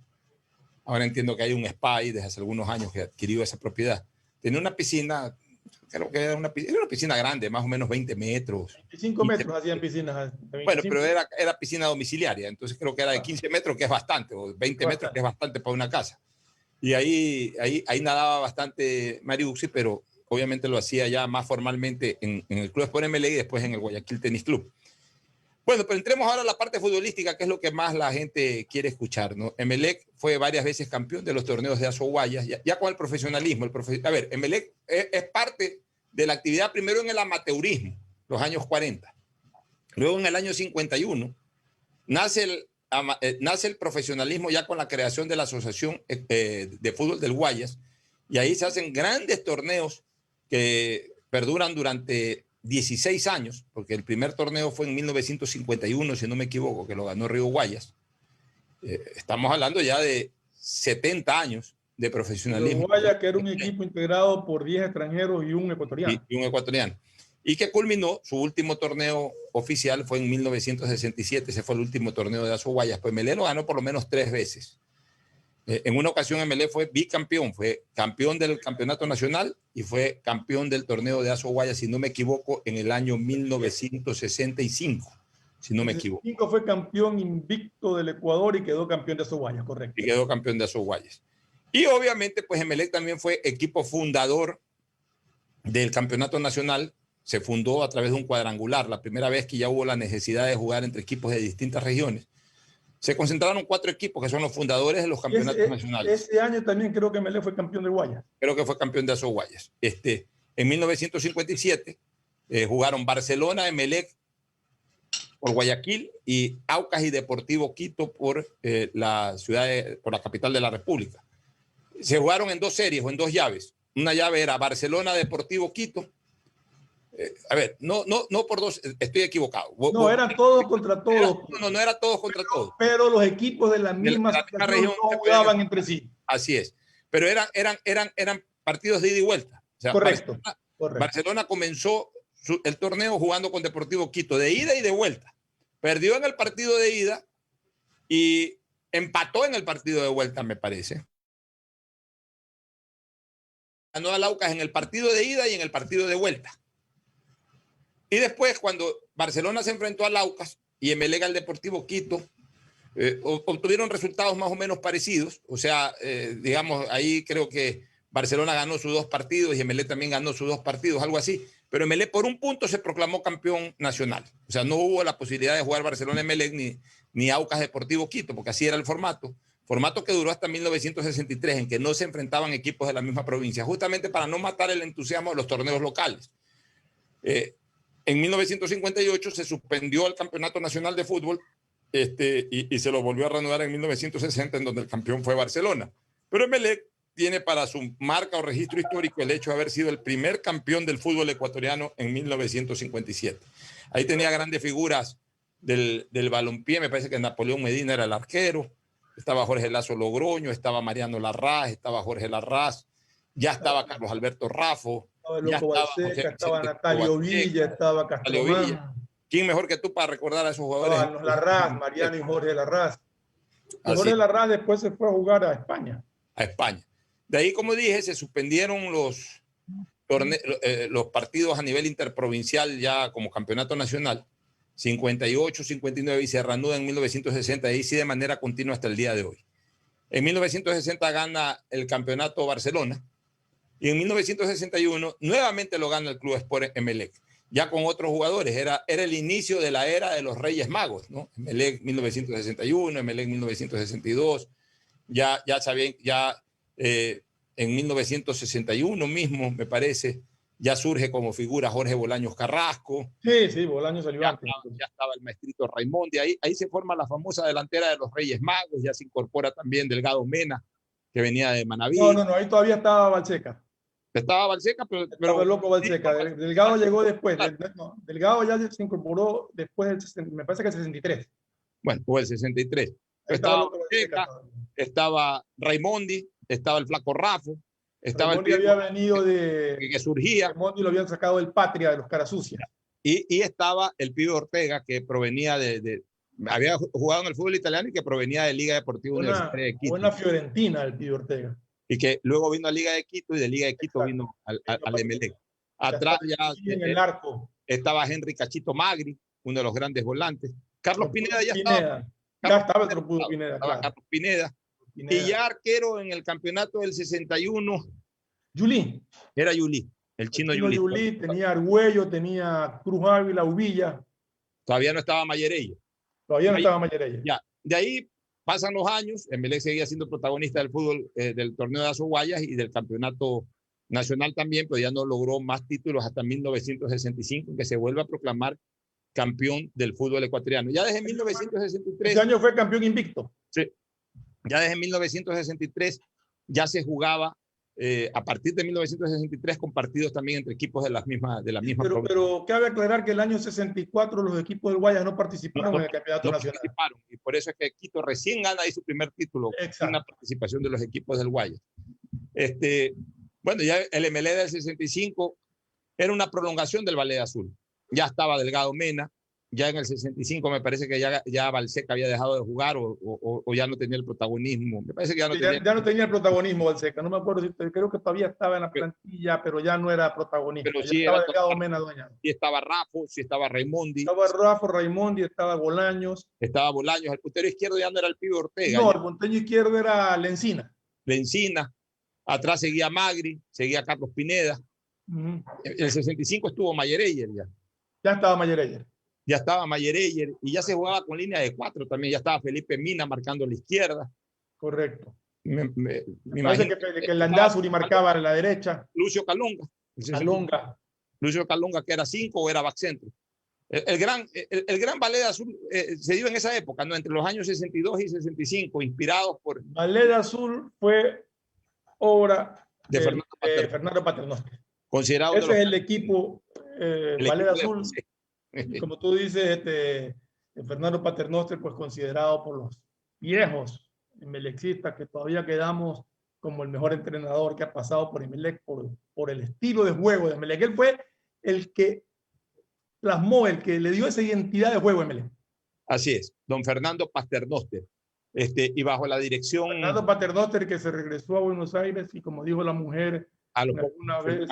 S1: Ahora entiendo que hay un spa ahí desde hace algunos años que adquirió esa propiedad. Tenía una piscina, creo que era una piscina grande, más o menos 20 metros.
S2: 25 metros hacían piscinas.
S1: Bueno, pero era piscina domiciliaria, entonces creo que era de 15 metros, que es bastante, o 20 metros, que es bastante para una casa. Y ahí nadaba bastante Mariuxi, pero obviamente lo hacía ya más formalmente en el Club Sport Emelec y después en el Guayaquil Tenis Club. Bueno, pero entremos ahora a la parte futbolística, que es lo que más la gente quiere escuchar, ¿no? Emelec fue varias veces campeón de los torneos de Aso Guayas, ya con el profesionalismo. A ver, Emelec es parte de la actividad primero en el amateurismo, los años 40. Luego en el año 51 nace el profesionalismo ya con la creación de la Asociación de Fútbol del Guayas, y ahí se hacen grandes torneos que perduran durante 16 años, porque el primer torneo fue en 1951, si no me equivoco, que lo ganó Río Guayas. Estamos hablando ya de 70 años de profesionalismo.
S2: Río Guayas, que era un equipo integrado por 10 extranjeros y un ecuatoriano.
S1: Y un ecuatoriano. Y que culminó, su último torneo oficial fue en 1967, ese fue el último torneo de Aso Guayas. Pues Emelec lo ganó por lo menos 3 veces. En una ocasión Emelec fue bicampeón, fue campeón del campeonato nacional y fue campeón del torneo de Aso Guayas, si no me equivoco, en el año 1965, si no me equivoco.
S2: Fue campeón invicto del Ecuador y quedó campeón de Aso Guayas, correcto.
S1: Y quedó campeón de Aso Guayas. Y obviamente, pues Emelec también fue equipo fundador del campeonato nacional. Se fundó a través de un cuadrangular, la primera vez que ya hubo la necesidad de jugar entre equipos de distintas regiones. Se concentraron 4 equipos que son los fundadores de los campeonatos nacionales.
S2: Ese año también creo que Emelec fue campeón de Guayas.
S1: Creo que fue campeón de Azoguayas. En 1957 jugaron Barcelona, Emelec por Guayaquil y Aucas y Deportivo Quito por la capital de la República. Se jugaron en 2 series o en 2 llaves. Una llave era Barcelona, Deportivo Quito. No por 2, estoy equivocado.
S2: No, eran todos contra todos.
S1: No era todos contra todos.
S2: Pero los equipos de la misma
S1: región
S2: no jugaban entre sí.
S1: Así es. Pero eran partidos de ida y vuelta. O sea,
S2: correcto.
S1: Barcelona comenzó el torneo jugando con Deportivo Quito de ida y de vuelta. Perdió en el partido de ida y empató en el partido de vuelta, me parece. Ganó a Aucas en el partido de ida y en el partido de vuelta. Y después, cuando Barcelona se enfrentó al Aucas y Emelec al Deportivo Quito, obtuvieron resultados más o menos parecidos. O sea, digamos, ahí creo que Barcelona ganó sus 2 partidos y Emelec también ganó sus 2 partidos, algo así. Pero Emelec por un punto se proclamó campeón nacional. O sea, no hubo la posibilidad de jugar Barcelona-Emelec ni Aucas Deportivo Quito, porque así era el formato. Formato que duró hasta 1963, en que no se enfrentaban equipos de la misma provincia, justamente para no matar el entusiasmo de los torneos locales. En 1958 se suspendió el Campeonato Nacional de Fútbol y se lo volvió a reanudar en 1960, en donde el campeón fue Barcelona. Pero Emelec tiene para su marca o registro histórico el hecho de haber sido el primer campeón del fútbol ecuatoriano en 1957. Ahí tenía grandes figuras del balompié, me parece que Napoleón Medina era el arquero, estaba Jorge Lazo Logroño, estaba Mariano Larraz, estaba Jorge Larraz, ya estaba Carlos Alberto Raffo,
S2: estaba el Loco Balseca, estaba Natalio Villa, estaba Castromán.
S1: ¿Quién mejor que tú para recordar a esos jugadores?
S2: Estaban Larraz, Mariano y Jorge Larraz. Jorge Larraz después se fue a jugar a España.
S1: A España. De ahí, como dije, se suspendieron los partidos a nivel interprovincial ya como campeonato nacional, 58, 59, y se reanuda en 1960, y ahí sí de manera continua hasta el día de hoy. En 1960 gana el campeonato Barcelona, y en 1961 nuevamente lo gana el Club Sport Emelec, ya con otros jugadores. Era el inicio de la era de los Reyes Magos, ¿no? Emelec 1961, Emelec 1962, en 1961 mismo, me parece, ya surge como figura Jorge Bolaños Carrasco.
S2: Sí, Bolaños salió antes.
S1: Ya estaba el maestrito Raimondi. Ahí se forma la famosa delantera de los Reyes Magos. Ya se incorpora también Delgado Mena, que venía de Manaví.
S2: No, ahí todavía estaba Balseca.
S1: Estaba Balseca, pero
S2: el Loco Balseca. Delgado llegó después. Delgado ya se incorporó después me parece que el 63.
S1: Bueno, fue el 63. Estaba Balseca, estaba Raimondi, estaba el Flaco Raffo, estaba
S2: Raimondi había venido
S1: que surgía.
S2: Raimondi lo habían sacado del Patria de los Carasucias.
S1: Y estaba el Pibe Ortega, que provenía había jugado en el fútbol italiano y que provenía de Liga Deportiva Universitaria de Quito.
S2: Buena Fiorentina el Pibe Ortega.
S1: Y que luego vino a Liga de Quito y de Liga de Quito vino al Emelec. Atrás ya
S2: en el arco
S1: estaba Henry Cachito Magri, uno de los grandes volantes. Carlos Pineda ya
S2: estaba. Ya estaba el Tropudo Pineda.
S1: Carlos Pineda. Y ya arquero en el campeonato del 61.
S2: Yulí.
S1: Era Yulí, el chino Yulí.
S2: Yulí, tenía Argüello, tenía Cruz Ávila, Uvilla.
S1: Todavía no estaba Mayerello.
S2: Estaba Mayerello.
S1: Ya, de ahí pasan los años, Emelec seguía siendo protagonista del fútbol, del torneo de Azoguayas y del campeonato nacional también, pero ya no logró más títulos hasta 1965, que se vuelve a proclamar campeón del fútbol ecuatoriano. Ya desde 1963...
S2: Ese año fue campeón invicto.
S1: Sí. Ya desde 1963 ya se jugaba a partir de 1963 con partidos también entre equipos de la misma
S2: pero cabe aclarar que el año 64 los equipos del Guayas no participaron en el campeonato nacional.
S1: Y por eso es que Quito recién gana ahí su primer título.
S2: Exacto.
S1: Una participación de los equipos del Guayas. Bueno, ya el Emelec del 65 era una prolongación del Ballet Azul. Ya estaba Delgado Mena. Ya en el 65 me parece que ya Balseca había dejado de jugar o ya no tenía el protagonismo. Me parece que ya
S2: no tenía el protagonismo Balseca. No me acuerdo, creo que todavía estaba en la plantilla, pero ya no era protagonista.
S1: Pero sí
S2: estaba Delgado Mena dueñado.
S1: Sí estaba Raffo, sí estaba Raimondi.
S2: Estaba Raffo, Raimondi, estaba Bolaños.
S1: Estaba Bolaños. El puntero izquierdo ya no era el Pibe Ortega.
S2: No, el puntero izquierdo era Lencina.
S1: Atrás seguía Magri, seguía Carlos Pineda. En el 65 estuvo Mayereyer ya.
S2: Ya estaba Mayereyer.
S1: ya estaba Mayereyer y ya se jugaba con línea de 4 también, ya estaba Felipe Mina marcando a la izquierda.
S2: Correcto.
S1: Me
S2: parece
S1: imagino
S2: que el Landázuri marcaba a la derecha.
S1: Lucio Calonga. Lucio Calonga, que era 5 o era back centro. El gran ballet azul se dio en esa época, ¿no? Entre los años 62 y 65, inspirados por...
S2: Ballet azul fue obra
S1: de
S2: Fernando Paternoster.
S1: Considerado
S2: ese es el equipo Ballet azul.
S1: Sí.
S2: Como tú dices, Fernando Paternoster, pues considerado por los viejos emelexistas que todavía quedamos como el mejor entrenador que ha pasado por Emelec por el estilo de juego de Emelec. Él fue el que plasmó, el que le dio esa identidad de juego a Emelec.
S1: Así es, don Fernando Paternoster. Y bajo la dirección...
S2: Fernando Paternoster, que se regresó a Buenos Aires y, como dijo la mujer,
S1: alguna vez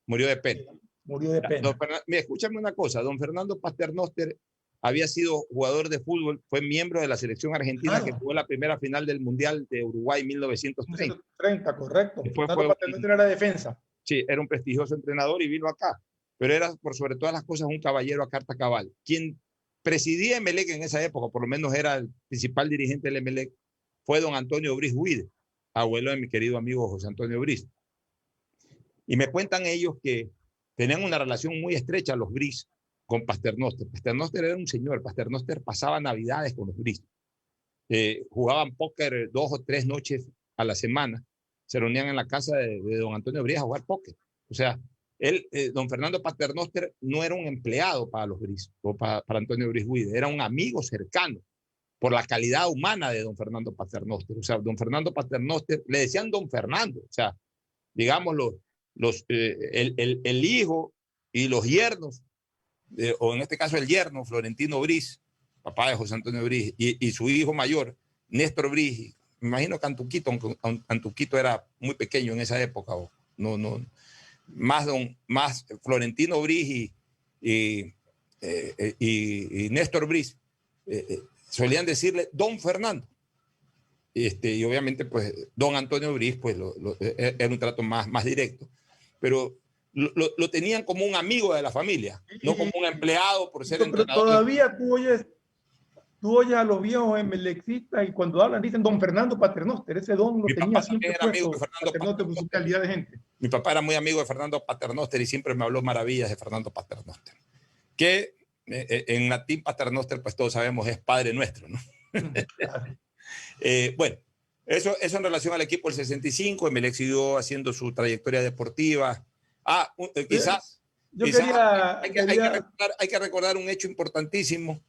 S1: murió de pena.
S2: Murió de pena.
S1: Mira, escúchame una cosa, don Fernando Paternoster había sido jugador de fútbol, fue miembro de la selección argentina que jugó la primera final del Mundial de Uruguay 1930.
S2: 1930, correcto.
S1: Fernando
S2: Paternoster era defensa.
S1: Sí, era un prestigioso entrenador y vino acá, pero era por sobre todas las cosas un caballero a carta cabal. Quien presidía Emelec en esa época, por lo menos era el principal dirigente del Emelec, fue don Antonio Briz Huide, abuelo de mi querido amigo José Antonio Briz. Y me cuentan ellos que tenían una relación muy estrecha los Briz con Paternoster. Paternoster era un señor. Paternoster pasaba navidades con los Briz. Jugaban póker 2 o 3 noches a la semana. Se reunían en la casa de don Antonio Briz a jugar póker. O sea, don Fernando Paternoster no era un empleado para los Briz o para Antonio Briz Huide. Era un amigo cercano por la calidad humana de don Fernando Paternoster. O sea, don Fernando Paternoster, le decían don Fernando. O sea, digámoslo, el hijo y los yernos, o en este caso el yerno, Florentino Briz, papá de José Antonio Briz, y su hijo mayor, Néstor Briz. Me imagino que Antuquito era muy pequeño en esa época, más Florentino Briz y Néstor Briz solían decirle don Fernando. Y obviamente, pues, don Antonio Briz, pues, era un trato más directo. Pero lo tenían como un amigo de la familia, no como un empleado por ser entrenador.
S2: Pero todavía tú oyes a los viejos emelexistas y cuando hablan dicen don Fernando Paternoster. Ese don lo tenía siempre puesto, Paternoster por su calidad de gente.
S1: Mi papá era muy amigo de Fernando Paternoster y siempre me habló maravillas de Fernando Paternoster. Que en latín Paternoster, pues todos sabemos, es Padre Nuestro, ¿no? Bueno, eso en relación al equipo del 65. Emelec siguió haciendo su trayectoria deportiva. Quizás hay que recordar un hecho importantísimo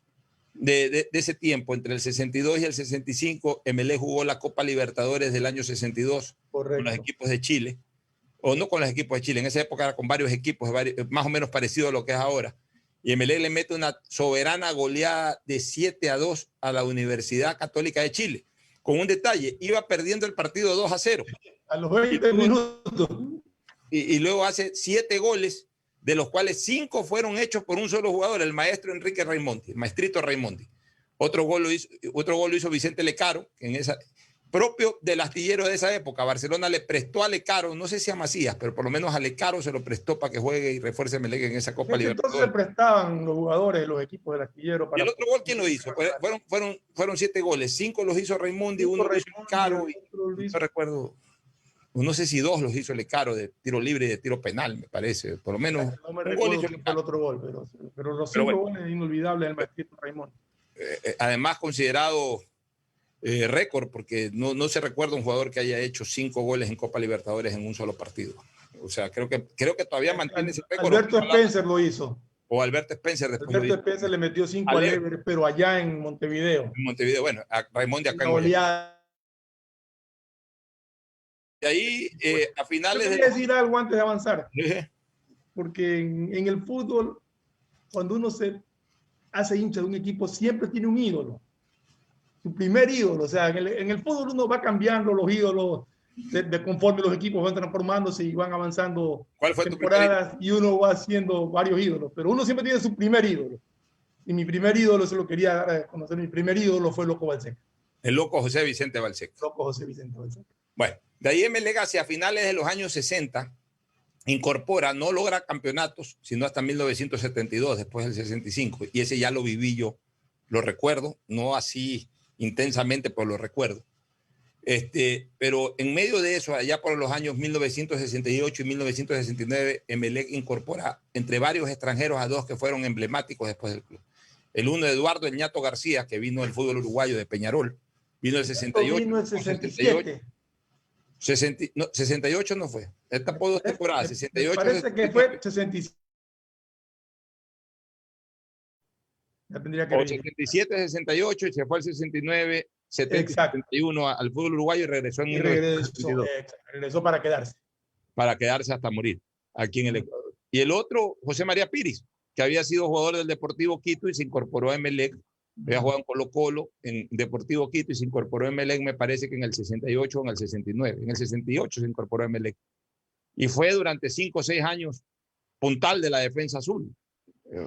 S1: de ese tiempo. Entre el 62 y el 65, Emelec jugó la Copa Libertadores del año 62. Correcto. Con los equipos de Chile. O no con los equipos de Chile, en esa época era con varios equipos, más o menos parecido a lo que es ahora. Y Emelec le mete una soberana goleada de 7-2 a la Universidad Católica de Chile. Con un detalle, iba perdiendo el partido 2-0.
S2: A los 20 minutos.
S1: Y luego hace 7 goles, de los cuales 5 fueron hechos por un solo jugador, el maestro Enrique Raimondi, el maestrito Raimondi. Otro gol lo hizo Vicente Lecaro, propio del astillero de esa época. Barcelona le prestó a Lecaro, no sé si a Macías, pero por lo menos a Lecaro se lo prestó para que juegue y refuerce a Emelec en esa Copa Libertadores.
S2: Entonces se prestaban los jugadores de los equipos del astillero.
S1: ¿Y el otro gol quién lo hizo? Fueron 7 goles, 5 los hizo Raimondi, 1 lo hizo Lecaro, no recuerdo, no sé si 2 los hizo Lecaro de tiro libre y de tiro penal, me parece, por lo menos.
S2: No me recuerdo el otro gol, pero los 5 goles inolvidables del maestrito Raimondi.
S1: Además considerado récord, porque no se recuerda un jugador que haya hecho 5 goles en Copa Libertadores en un solo partido. O sea, creo que todavía mantiene ese récord.
S2: Alberto Spencer lo hizo.
S1: O Alberto Spencer después.
S2: Alberto Spencer le metió 5 al Everest, pero allá en Montevideo.
S1: En Montevideo, bueno, a Raimondi acá en
S2: Montevideo.
S1: Y ahí, a finales
S2: Yo quería decir algo antes de avanzar. Porque en el fútbol, cuando uno se hace hincha de un equipo, siempre tiene un ídolo. Su primer ídolo. O sea, en el fútbol uno va cambiando los ídolos de conforme los equipos van transformándose y van avanzando temporadas y uno va haciendo varios ídolos. Pero uno siempre tiene su primer ídolo. Y mi primer ídolo, eso lo quería dar a conocer, mi primer ídolo fue el Loco Balseca.
S1: El Loco José Vicente Balseca.
S2: Loco José Vicente Balseca.
S1: Bueno, de ahí Emelec hacia finales de los años 60 incorpora, no logra campeonatos, sino hasta 1972, después del 65. Y ese ya lo viví yo, lo recuerdo, no así intensamente, pero lo recuerdo. Pero en medio de eso, allá por los años 1968 y 1969, Emelec incorpora entre varios extranjeros a dos que fueron emblemáticos después del club. El uno, Eduardo El Ñato García, que vino del fútbol uruguayo de Peñarol, vino el 68.
S2: Vino el 67.
S1: 68 no fue. Él tapó 2 temporadas. 68.
S2: Parece que fue 67. Ya tendría que
S1: 77, 68 y se fue al 69, 70, 71 al fútbol uruguayo y regresó en 1972.
S2: Regresó para quedarse.
S1: Para quedarse hasta morir aquí en el Ecuador. Y el otro, José María Piris, que había sido jugador del Deportivo Quito y se incorporó a Emelec. Había jugado en Colo-Colo, en Deportivo Quito, y se incorporó a Emelec, me parece que en el 68 o en el 69. En el 68 se incorporó a Emelec. Y fue durante 5 o 6 años puntal de la defensa azul.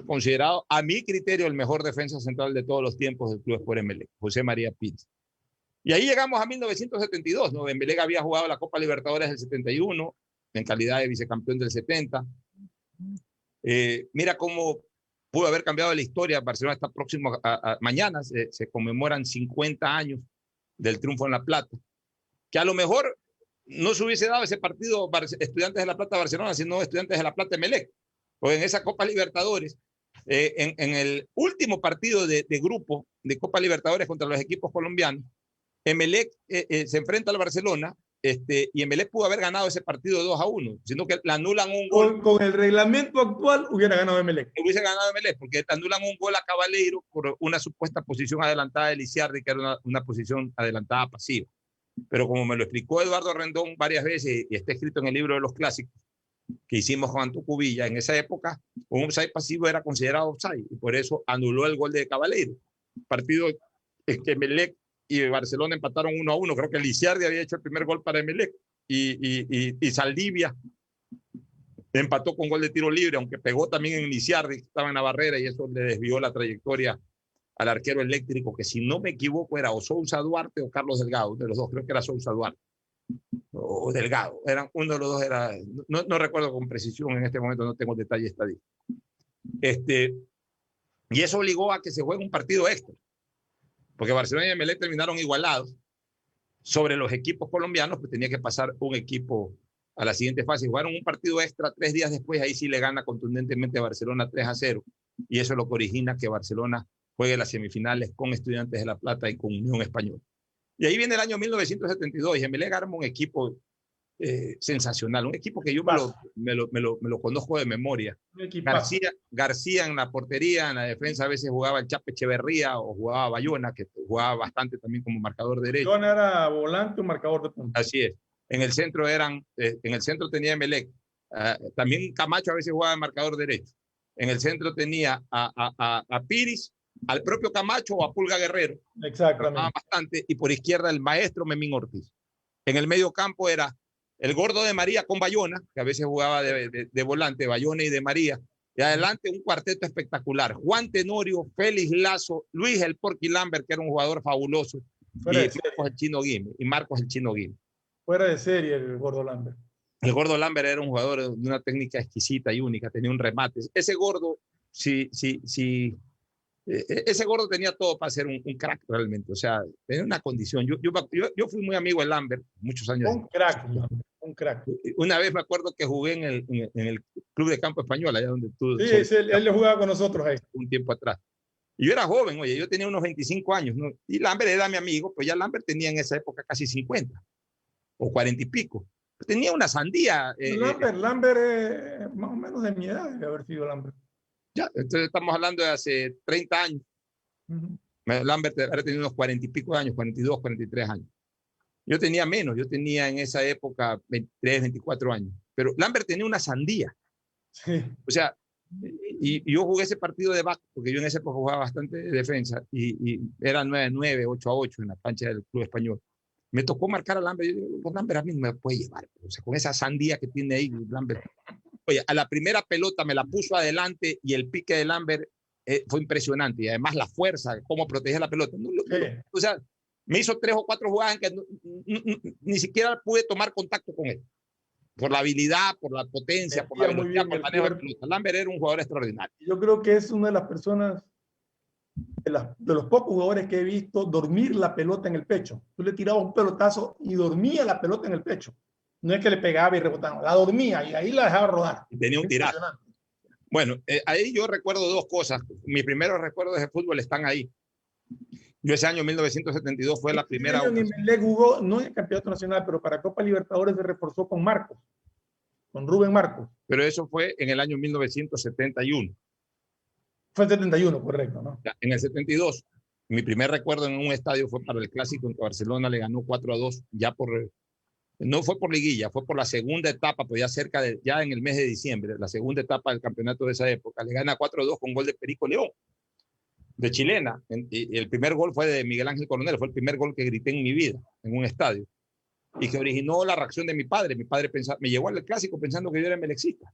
S1: Considerado, a mi criterio, el mejor defensa central de todos los tiempos del Club Sport Emelec, José María Piris. Y ahí llegamos a 1972, ¿no? Emelec había jugado la Copa Libertadores del 71, en calidad de vicecampeón del 70. Mira cómo pudo haber cambiado la historia. Barcelona está próximo mañana, se conmemoran 50 años del triunfo en La Plata, que a lo mejor no se hubiese dado ese partido Estudiantes de La Plata-Barcelona, sino Estudiantes de La Plata-Emelec, porque en esa Copa Libertadores, en el último partido de grupo de Copa Libertadores contra los equipos colombianos, Emelec se enfrenta al Barcelona, y Emelec pudo haber ganado ese partido 2-1, sino que le anulan un gol.
S2: Con el reglamento actual hubiera ganado Emelec.
S1: Hubiese ganado Emelec, porque le anulan un gol a Cabaleiro por una supuesta posición adelantada de Lisiardi, que era una posición adelantada pasiva. Pero como me lo explicó Eduardo Rendón varias veces, y está escrito en el libro de los clásicos que hicimos con Antuco Villa, en esa época un offside pasivo era considerado offside, y por eso anuló el gol de Cabaleiro. Partido que Emelec y Barcelona empataron 1-1. Creo que Lisiardi había hecho el primer gol para Emelec y Saldivia empató con gol de tiro libre, aunque pegó también en Lisiardi, que estaba en la barrera, y eso le desvió la trayectoria al arquero eléctrico, que si no me equivoco era o Sousa Duarte o Carlos Delgado, de los dos. Creo que era Sousa Duarte o Delgado, uno de los dos era, no recuerdo con precisión en este momento, no tengo detalle estadístico. Y eso obligó a que se juegue un partido extra, porque Barcelona y Emelec terminaron igualados sobre los equipos colombianos, pues tenía que pasar un equipo a la siguiente fase. Jugaron un partido extra 3 días después, ahí sí le gana contundentemente a Barcelona 3-0, y eso es lo que origina que Barcelona juegue las semifinales con Estudiantes de La Plata y con Unión Española. Y ahí viene el año 1972, y Emelec arma un equipo sensacional, un equipo que yo me lo conozco de memoria. García en la portería, en la defensa a veces jugaba el Chape Echeverría o jugaba Bayona, que jugaba bastante también como marcador derecho.
S2: Bayona era volante o marcador de punta.
S1: Así es. En el centro tenía Emelec. También Camacho a veces jugaba de marcador derecho. En el centro tenía a Piris, al propio Camacho o a Pulga Guerrero.
S2: Exactamente.
S1: Bastante. Y por izquierda el maestro Memín Ortiz. En el medio campo era el Gordo de María con Bayona, que a veces jugaba de volante, Bayona y de María. Y adelante un cuarteto espectacular. Juan Tenorio, Félix Lazo, Luis el Porky Lambert, que era un jugador fabuloso, y Marcos el Chino Guime.
S2: Fuera de serie el Gordo Lambert.
S1: El Gordo Lambert era un jugador de una técnica exquisita y única, tenía un remate. Ese Gordo, ese Gordo tenía todo para ser un crack realmente, o sea, tenía una condición. Yo fui muy amigo de Lambert muchos años.
S2: Un crack.
S1: Una vez me acuerdo que jugué en el Club de Campo Español, allá donde tú...
S2: Sí, él le jugaba con nosotros ahí.
S1: Un tiempo atrás. Y yo era joven, oye, yo tenía unos 25 años, ¿no? Y Lambert era mi amigo, pues ya Lambert tenía en esa época casi 50 o 40 y pico. Tenía una sandía.
S2: Lambert más o menos de mi edad debe haber sido Lambert.
S1: Ya, entonces estamos hablando de hace 30 años. Lambert habría tenido unos 40 y pico de años, 42, 43 años. Yo tenía menos, yo tenía en esa época 23, 24 años. Pero Lambert tenía una sandía.
S2: Sí.
S1: O sea, y yo jugué ese partido de back, porque yo en esa época jugaba bastante de defensa, y era 9-9, 8-8 en la cancha del Club Español. Me tocó marcar a Lambert. Yo digo, Lambert a mí no me puede llevar. O sea, con esa sandía que tiene ahí, Lambert. Oye, a la primera pelota me la puso adelante y el pique de Lambert fue impresionante. Y además la fuerza, cómo protegía la pelota. O sea, me hizo 3 o 4 jugadas en que ni siquiera pude tomar contacto con él. por la habilidad, por la potencia, por la velocidad, por el manejo de pelota. Lambert era un jugador extraordinario.
S2: Yo creo que es una de las personas, de los pocos jugadores que he visto dormir la pelota en el pecho. Tú le tirabas un pelotazo y dormía la pelota en el pecho. No es que le pegaba y rebotaba, la dormía y ahí la dejaba rodar.
S1: Y tenía un tirazo. Bueno, ahí yo recuerdo dos cosas. Mis primeros recuerdos de fútbol están ahí. Yo ese año 1972 fue la primera.
S2: Le jugó, no en el campeonato nacional, pero para Copa Libertadores se reforzó con Marcos, con Rubén Marcos.
S1: Pero eso fue en el año 1971.
S2: Fue el 71, correcto, ¿no?
S1: En el 72, mi primer recuerdo en un estadio fue para el clásico en que Barcelona le ganó 4-2, no fue por liguilla, fue por la segunda etapa, pues ya en el mes de diciembre, la segunda etapa del campeonato de esa época, le gana 4-2 con gol de Perico León, de chilena, y el primer gol fue de Miguel Ángel Coronel, fue el primer gol que grité en mi vida, en un estadio, y que originó la reacción de mi padre. Mi padre me llevó al clásico pensando que yo era melexista.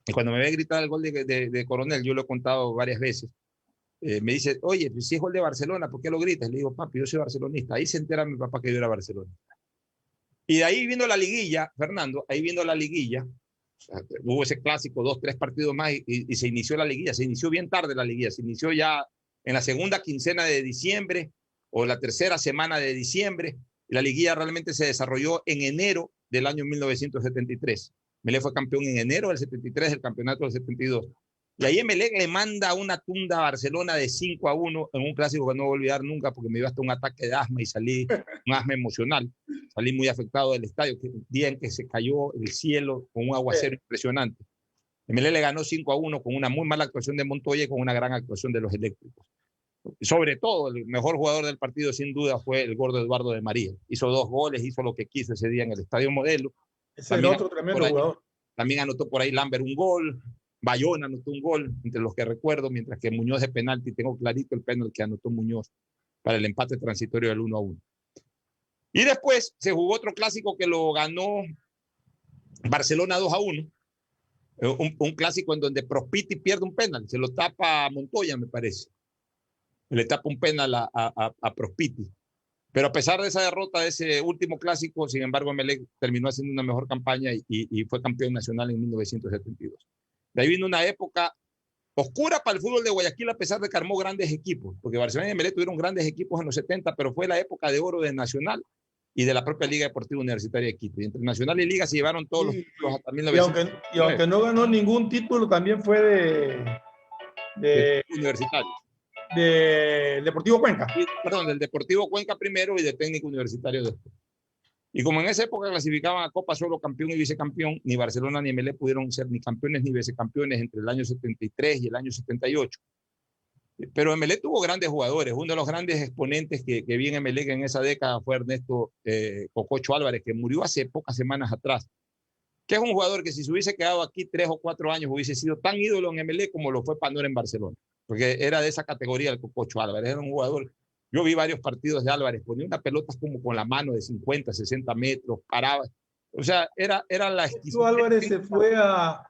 S1: Y cuando me ve gritar el gol de Coronel, yo lo he contado varias veces, me dice, oye, si es gol de Barcelona, ¿por qué lo gritas? Le digo, papi, yo soy barcelonista. Ahí se entera mi papá que yo era barcelonista. Y de ahí viendo la liguilla, Fernando, ahí viendo la liguilla, o sea, hubo ese clásico, 2-3 partidos más y se inició la liguilla. Se inició bien tarde la liguilla, se inició ya en la segunda quincena de diciembre o la tercera semana de diciembre. Y la liguilla realmente se desarrolló en enero del año 1973. Melec fue campeón en enero del 73, del campeonato del 72. Y ahí Melec le manda una tunda a Barcelona de 5-1 en un clásico que no voy a olvidar nunca porque me dio hasta un ataque de asma y salí, un asma emocional. Salí muy afectado del estadio, el día en que se cayó el cielo con un aguacero impresionante. Melec le ganó 5-1 con una muy mala actuación de Montoya y con una gran actuación de los eléctricos. Sobre todo, el mejor jugador del partido sin duda fue el gordo Eduardo de María. Hizo 2 goles, hizo lo que quiso ese día en el Estadio Modelo.
S2: Ese era otro tremendo jugador.
S1: También anotó por ahí Lambert un gol, Bayona anotó un gol, entre los que recuerdo, mientras que Muñoz de penalti, tengo clarito el penal que anotó Muñoz para el empate transitorio del 1-1. Y después se jugó otro clásico que lo ganó Barcelona 2-1, un clásico en donde Prospiti pierde un penal, se lo tapa Montoya, me parece. Le tapa un penal a Prospiti. Pero a pesar de esa derrota de ese último clásico, sin embargo, Melec terminó haciendo una mejor campaña y fue campeón nacional en 1972. De ahí vino una época oscura para el fútbol de Guayaquil, a pesar de que armó grandes equipos, porque Barcelona y Melec tuvieron grandes equipos en los 70, pero fue la época de oro de Nacional y de la propia Liga Deportiva Universitaria de Quito. Y entre Nacional y Liga se llevaron todos los títulos hasta 1900.
S2: Y aunque no ganó ningún título, también fue de
S1: universitario.
S2: Del Deportivo Cuenca.
S1: Perdón, del Deportivo Cuenca primero y de Técnico Universitario después. Y como en esa época clasificaban a Copa solo campeón y vicecampeón, ni Barcelona ni Melec pudieron ser ni campeones ni vicecampeones entre el año 73 y el año 78. Pero Melec tuvo grandes jugadores. Uno de los grandes exponentes que vi en Melec en esa década fue Ernesto Cococho Álvarez, que murió hace pocas semanas atrás. Que es un jugador que si se hubiese quedado aquí 3 o 4 años hubiese sido tan ídolo en Melec como lo fue Pandora en Barcelona. Porque era de esa categoría el Cococho Álvarez. Era un jugador. Yo vi varios partidos de Álvarez, ponía una pelota como con la mano de 50, 60 metros, paraba. O sea, era la exquisitez.
S2: Álvarez se fue a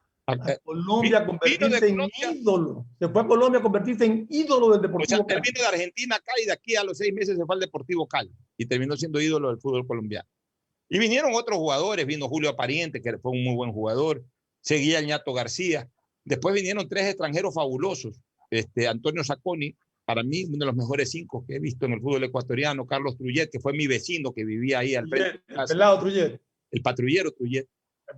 S2: Colombia a convertirse en ídolo. Se fue a Colombia a convertirse en ídolo del Deportivo
S1: Cali. O sea, él vino de Argentina acá y de aquí a los 6 meses se fue al Deportivo Cali y terminó siendo ídolo del fútbol colombiano. Y vinieron otros jugadores, vino Julio Apariente, que fue un muy buen jugador, seguía el Ñato García. Después vinieron 3 extranjeros fabulosos. Antonio Sacconi, para mí uno de los mejores 5 que he visto en el fútbol ecuatoriano, Carlos Trullet, que fue mi vecino que vivía ahí al frente.
S2: El pelado Trullet.
S1: El patrullero Trullet.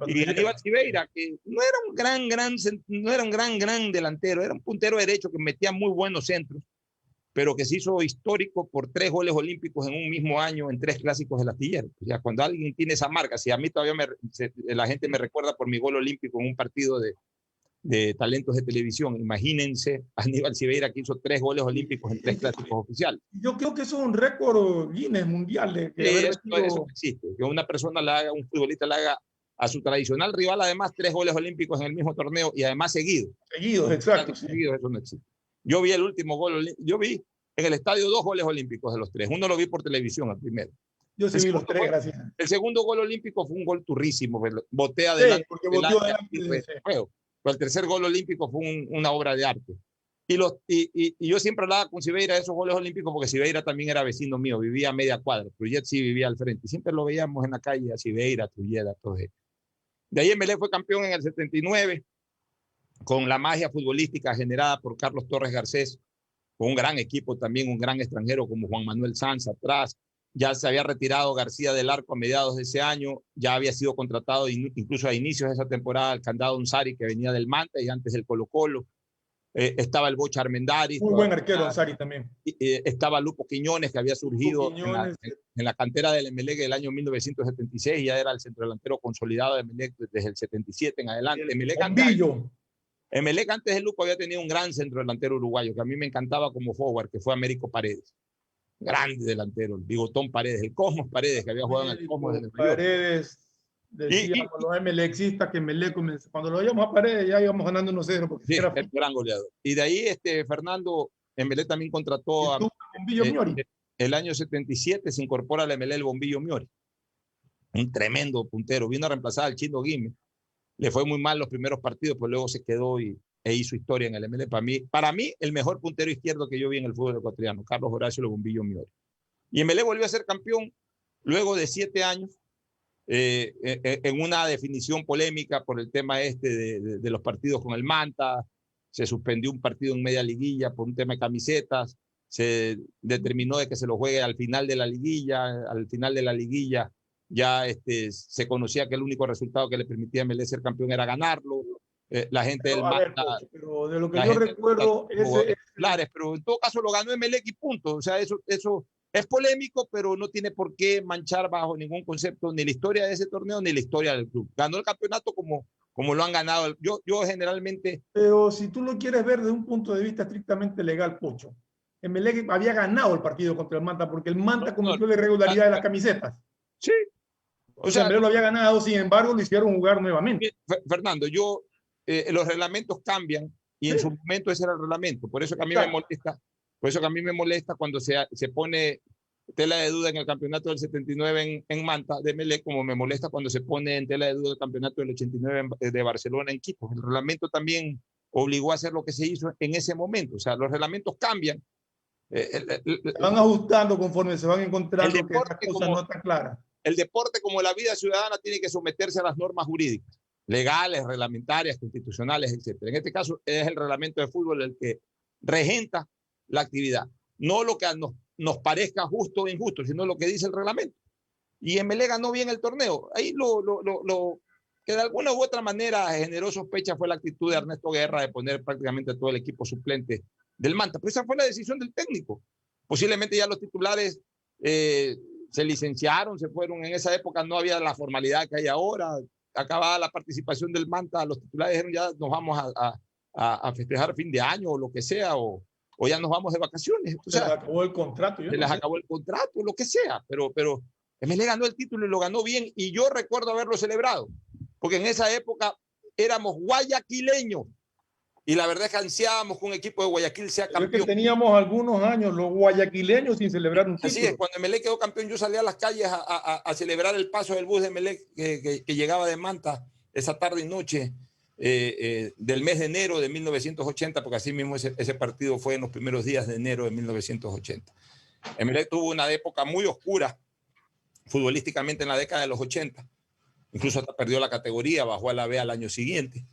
S1: Y Aníbal Civeira, que no era un gran delantero, era un puntero derecho que metía muy buenos centros, pero que se hizo histórico por 3 goles olímpicos en un mismo año en 3 clásicos del astillero. O sea, cuando alguien tiene esa marca, si a mí todavía la gente me recuerda por mi gol olímpico en un partido de talentos de televisión. Imagínense a Aníbal Civeira que hizo 3 goles olímpicos en 3 clásicos oficiales.
S2: Yo creo que eso es un récord Guinness mundial.
S1: Eso no existe. Que una persona un futbolista le haga a su tradicional rival además 3 goles olímpicos en el mismo torneo y además seguidos.
S2: Seguidos, exacto.
S1: Seguidos, eso no existe. Yo vi el último gol, yo vi en el estadio 2 goles olímpicos de los 3. Uno lo vi por televisión, el primero.
S2: Yo sí vi los 3, gracias.
S1: El segundo gol olímpico fue un gol turrísimo, boté adelante.
S2: Sí, porque boteó adelante.
S1: Pero el tercer gol olímpico fue una obra de arte. Y yo siempre hablaba con Civeira de esos goles olímpicos porque Civeira también era vecino mío, vivía a media cuadra. Trullet sí vivía al frente. Siempre lo veíamos en la calle, a Civeira, a Trullet, a todos ellos. De ahí Emelec fue campeón en el 79 con la magia futbolística generada por Carlos Torres Garcés, con un gran equipo también, un gran extranjero como Juan Manuel Sanz atrás. Ya se había retirado García del Arco a mediados de ese año, ya había sido contratado incluso a inicios de esa temporada el Candado Unsari, que venía del Manta y antes del Colo-Colo. Estaba el Bocha Armendáriz.
S2: Muy buen arquero Unsari también.
S1: Estaba Lupo Quiñones, que había surgido en la cantera del Emelec del año 1976, ya era el centrodelantero consolidado de Emelec desde el 77 en adelante. Emelec antes de Lupo había tenido un gran centrodelantero uruguayo, que a mí me encantaba como forward, que fue Américo Paredes. Grande delantero, el Bigotón Paredes, el Cosmos Paredes, que había jugado en el Cosmos desde
S2: Paredes, decíamos los emelexistas que Emelec, cuando lo íbamos a Paredes ya íbamos ganando 1-0. Porque
S1: sí, era el gran goleador. Y de ahí Fernando, Emelec también contrató a
S2: Bombillo Miori.
S1: El año 77 se incorpora al Emelec el Bombillo Miori. Un tremendo puntero. Vino a reemplazar al Chino Guime. Le fue muy mal los primeros partidos, pues luego se quedó e hizo historia en el Emelec. Para mí, el mejor puntero izquierdo que yo vi en el fútbol ecuatoriano, Carlos Horacio El Bombillo Miori. Y Emelec volvió a ser campeón luego de 7 años, en una definición polémica por el tema de los partidos con el Manta. Se suspendió un partido en media liguilla por un tema de camisetas. Se determinó de que se lo juegue al final de la liguilla. Al final de la liguilla ya se conocía que el único resultado que le permitía a Emelec ser campeón era ganarlo. La gente del Manta,
S2: pero de lo que yo recuerdo
S1: pero en todo caso lo ganó Emelec y punto. O sea, eso es polémico, pero no tiene por qué manchar bajo ningún concepto ni la historia de ese torneo ni la historia del club. Ganó el campeonato como lo han ganado. Yo generalmente...
S2: Pero si tú lo quieres ver desde un punto de vista estrictamente legal, Pocho, Emelec había ganado el partido contra el Manta porque el Manta cometió la irregularidad de las camisetas.
S1: Sí.
S2: O sea, Emelec lo había ganado, sin embargo lo hicieron jugar nuevamente.
S1: Fernando, los reglamentos cambian y en su momento ese era el reglamento. Por eso que a mí me molesta. Por eso que a mí me molesta cuando se pone tela de duda en el campeonato del 79 en Manta de Emelec, como me molesta cuando se pone en tela de duda el campeonato del 89 de Barcelona en Quito. El reglamento también obligó a hacer lo que se hizo en ese momento. O sea, los reglamentos cambian.
S2: Se van ajustando conforme se van encontrando que estas cosas no están claras.
S1: El deporte, como la vida ciudadana, tiene que someterse a las normas jurídicas, legales, reglamentarias, constitucionales, etc. En este caso es el reglamento de fútbol el que regenta la actividad, no lo que nos parezca justo o injusto, sino lo que dice el reglamento. Y Emelec ganó bien el torneo. Ahí lo que de alguna u otra manera generó sospecha fue la actitud de Ernesto Guerra de poner prácticamente a todo el equipo suplente del Manta. Pero esa fue la decisión del técnico. Posiblemente ya los titulares se licenciaron, se fueron. En esa época no había la formalidad que hay ahora. Acabada la participación del Manta, los titulares dijeron ya nos vamos a festejar fin de año o lo que sea, o ya nos vamos de vacaciones. O sea,
S2: se les acabó el contrato.
S1: Se les acabó el contrato, lo que sea, pero Emelec ganó el título y lo ganó bien, y yo recuerdo haberlo celebrado, porque en esa época éramos guayaquileños, y la verdad es que ansiábamos que un equipo de Guayaquil sea campeón.
S2: Es que teníamos algunos años los guayaquileños sin celebrar un título.
S1: Así es, cuando Emelec quedó campeón, yo salí a las calles a celebrar el paso del bus de Emelec que llegaba de Manta esa tarde y noche del mes de enero de 1980, porque así mismo ese partido fue en los primeros días de enero de 1980. Emelec tuvo una época muy oscura futbolísticamente en la década de los 80, incluso hasta perdió la categoría, bajó a la B al año siguiente,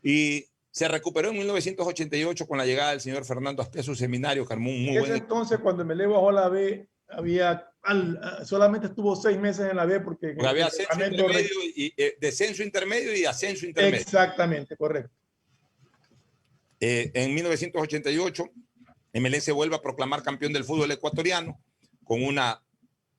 S1: y se recuperó en 1988 con la llegada del señor Fernando Aspía a su seminario, que armó un muy buen...
S2: Entonces, cuando Emelec bajó a la B, solamente estuvo 6 meses en la B porque
S1: había descenso intermedio y ascenso intermedio.
S2: Exactamente, correcto.
S1: En 1988, Emelec se vuelve a proclamar campeón del fútbol ecuatoriano con una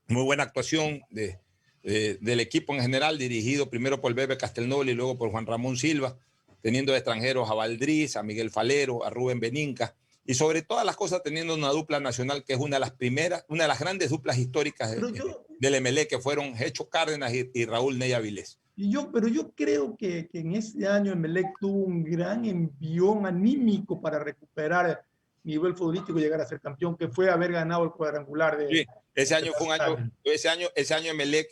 S1: muy buena actuación del equipo en general, dirigido primero por Bebe Castelnoble y luego por Juan Ramón Silva, teniendo de extranjeros a Valdriz, a Miguel Falero, a Rubén Beninca, y sobre todas las cosas teniendo una dupla nacional que es una de las grandes duplas históricas del Emelec, que fueron Hecho Cárdenas y Raúl Ney Avilés.
S2: Pero yo creo que en ese año Emelec tuvo un gran envión anímico para recuperar nivel futbolístico y llegar a ser campeón, que fue haber ganado el cuadrangular de...
S1: Sí, ese año fue un año, ese año Emelec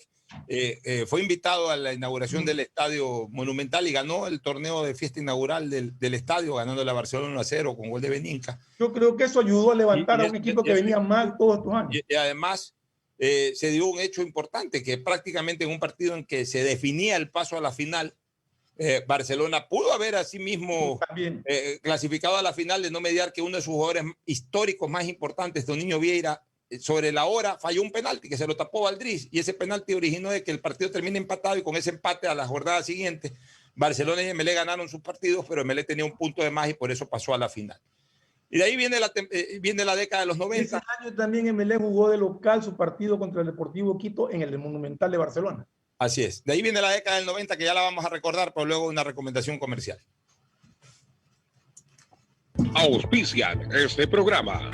S1: fue invitado a la inauguración del Estadio Monumental y ganó el torneo de fiesta inaugural del estadio, ganando la Barcelona 1-0 con gol de Beninca.
S2: Yo creo que eso ayudó a levantar a un equipo que venía mal todos estos años.
S1: Y además se dio un hecho importante, que prácticamente en un partido en que se definía el paso a la final, Barcelona pudo haber asimismo clasificado a la final de no mediar que uno de sus jugadores históricos más importantes, Toninho Vieira, sobre la hora falló un penalti que se lo tapó Valdriz, y ese penalti originó de que el partido termine empatado, y con ese empate a la jornada siguiente Barcelona y Emelec ganaron sus partidos, pero Emelec tenía un punto de más y por eso pasó a la final. Y de ahí viene la década de los 90.
S2: Ese año también Emelec jugó de local su partido contra el Deportivo Quito en el Monumental de Barcelona.
S1: Así es. De ahí viene la década del 90, que ya la vamos a recordar, pero luego una recomendación comercial.
S14: Auspician este programa.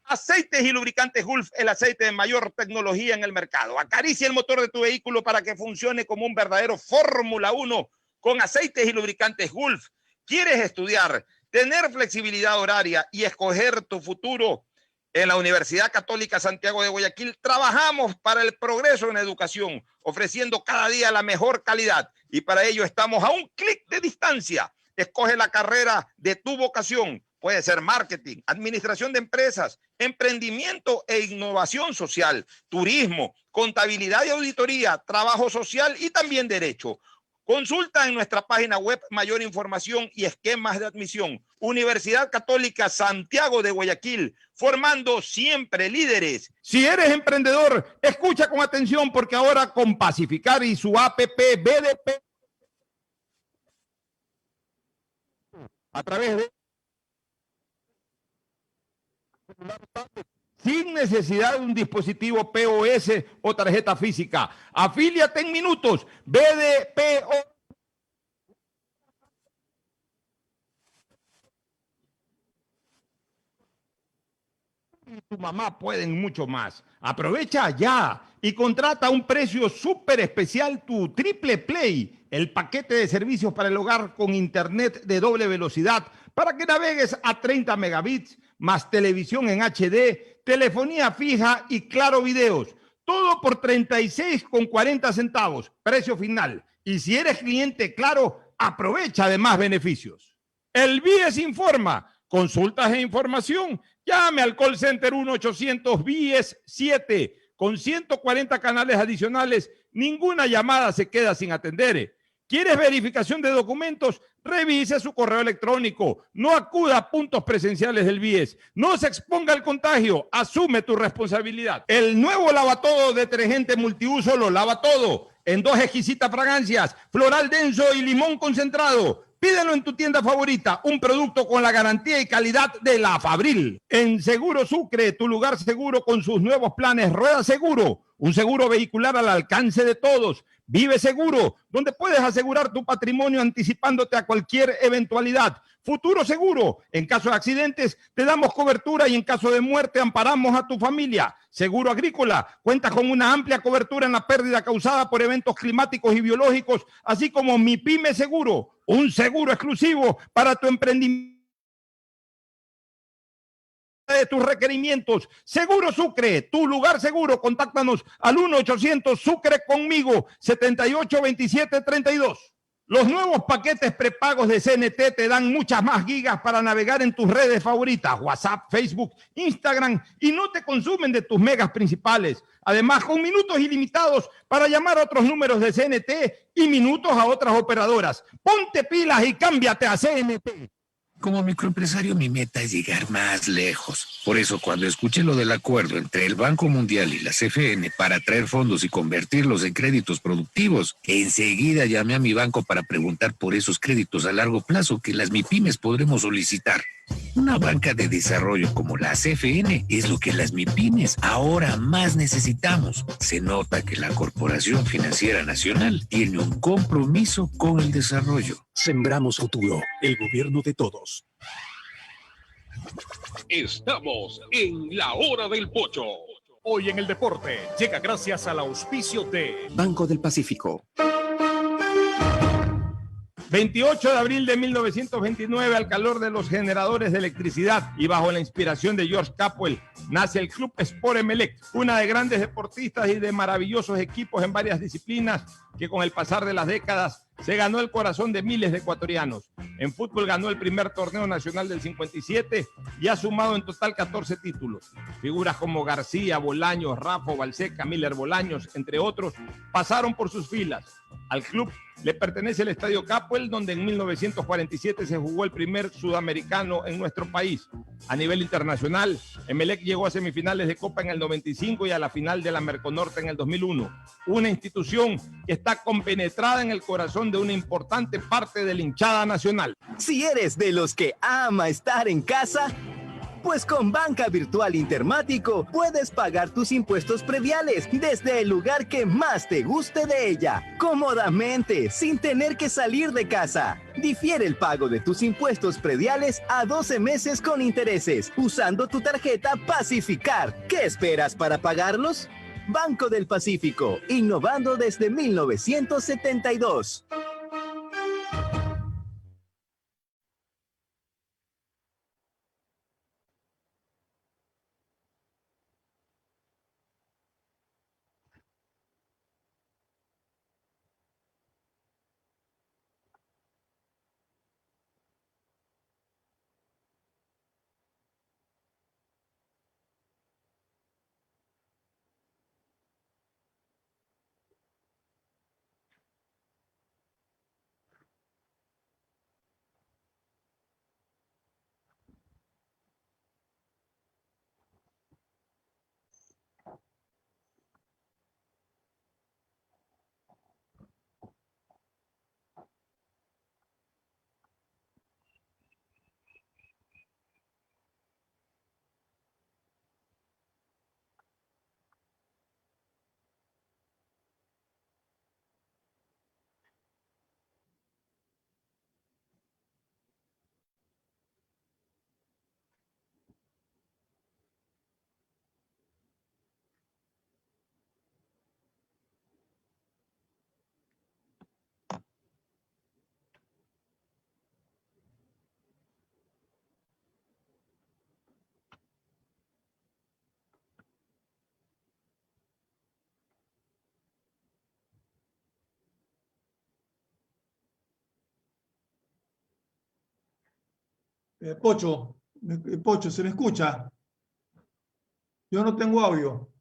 S1: Aceites y lubricantes Gulf, el aceite de mayor tecnología en el mercado. Acaricia el motor de tu vehículo para que funcione como un verdadero Fórmula 1 con aceites y lubricantes Gulf. ¿Quieres estudiar, tener flexibilidad horaria y escoger tu futuro? En la Universidad Católica Santiago de Guayaquil trabajamos para el progreso en educación, ofreciendo cada día la mejor calidad, y para ello estamos a un clic de distancia. Escoge la carrera de tu vocación. Puede ser marketing, administración de empresas, emprendimiento e innovación social, turismo, contabilidad y auditoría, trabajo social y también derecho. Consulta en nuestra página web mayor información y esquemas de admisión. Universidad Católica Santiago de Guayaquil, formando siempre líderes. Si eres emprendedor, escucha con atención, porque ahora con Pacificar y su APP BDP, a través de sin necesidad de un dispositivo POS o tarjeta física. Afíliate en minutos. BDPO. Y tu mamá pueden mucho más. Aprovecha ya y contrata a un precio súper especial tu Triple Play, el paquete de servicios para el hogar con internet de doble velocidad para que navegues a 30 megabits, más televisión en HD, telefonía fija y Claro Videos. Todo por 36,40 centavos, precio final. Y si eres cliente Claro, aprovecha de más beneficios. El BIES informa. Consultas e información. Llame al call center 1-800-BIES-7. Con 140 canales adicionales, ninguna llamada se queda sin atender. ¿Quieres verificación de documentos? Revise su correo electrónico. No acuda a puntos presenciales del BIES. No se exponga al contagio. Asume tu responsabilidad. El nuevo Lavatodo detergente multiuso lo lava todo. En 2 exquisitas fragancias, floral denso y limón concentrado. Pídelo en tu tienda favorita, un producto con la garantía y calidad de la Fabril. En Seguro Sucre, tu lugar seguro con sus nuevos planes Rueda Seguro, un seguro vehicular al alcance de todos. Vive Seguro, donde puedes asegurar tu patrimonio anticipándote a cualquier eventualidad. Futuro Seguro, en caso de accidentes te damos cobertura y en caso de muerte amparamos a tu familia. Seguro Agrícola, cuenta con una amplia cobertura en la pérdida causada por eventos climáticos y biológicos, así como Mi Pyme Seguro, un seguro exclusivo para tu emprendimiento de tus requerimientos. Seguro Sucre, tu lugar seguro. Contáctanos al 1-800 Sucre conmigo, 782732. Los nuevos paquetes prepagos de CNT te dan muchas más gigas para navegar en tus redes favoritas, WhatsApp, Facebook, Instagram, y no te consumen de tus megas principales. Además, con minutos ilimitados para llamar a otros números de CNT y minutos a otras operadoras. Ponte pilas y cámbiate a CNT.
S15: Como microempresario, mi meta es llegar más lejos. Por eso, cuando escuché lo del acuerdo entre el Banco Mundial y la CFN para atraer fondos y convertirlos en créditos productivos, enseguida llamé a mi banco para preguntar por esos créditos a largo plazo que las MIPYMES podremos solicitar. Una banca de desarrollo como la CFN es lo que las MIPYMES ahora más necesitamos. Se nota que la Corporación Financiera Nacional tiene un compromiso con el desarrollo.
S5: Sembramos futuro, el gobierno de todos.
S14: Estamos en la hora del pocho.
S16: Hoy en el deporte llega gracias al auspicio de
S17: Banco del Pacífico.
S1: 28 de abril de 1929, al calor de los generadores de electricidad y bajo la inspiración de George Capwell, nace el Club Sport Emelec, una de grandes deportistas y de maravillosos equipos en varias disciplinas que con el pasar de las décadas se ganó el corazón de miles de ecuatorianos. En fútbol ganó el primer torneo nacional del 57 y ha sumado en total 14 títulos. Figuras como García, Bolaños, Rafa, Balseca, Miller Bolaños, entre otros, pasaron por sus filas. Al club le pertenece el Estadio Capuel, donde en 1947 se jugó el primer sudamericano en nuestro país. A nivel internacional, Emelec llegó a semifinales de Copa en el 95 y a la final de la Merconorte en el 2001. Una institución que está compenetrada en el corazón de una importante parte de la hinchada nacional.
S6: Si eres de los que ama estar en casa, pues con Banca Virtual Intermático puedes pagar tus impuestos prediales desde el lugar que más te guste de ella, cómodamente, sin tener que salir de casa. Difiere el pago de tus impuestos prediales a 12 meses con intereses, usando tu tarjeta Pacificar. ¿Qué esperas para pagarlos? Banco del Pacífico, innovando desde 1972.
S2: Pocho, ¿se me escucha? Yo no tengo audio.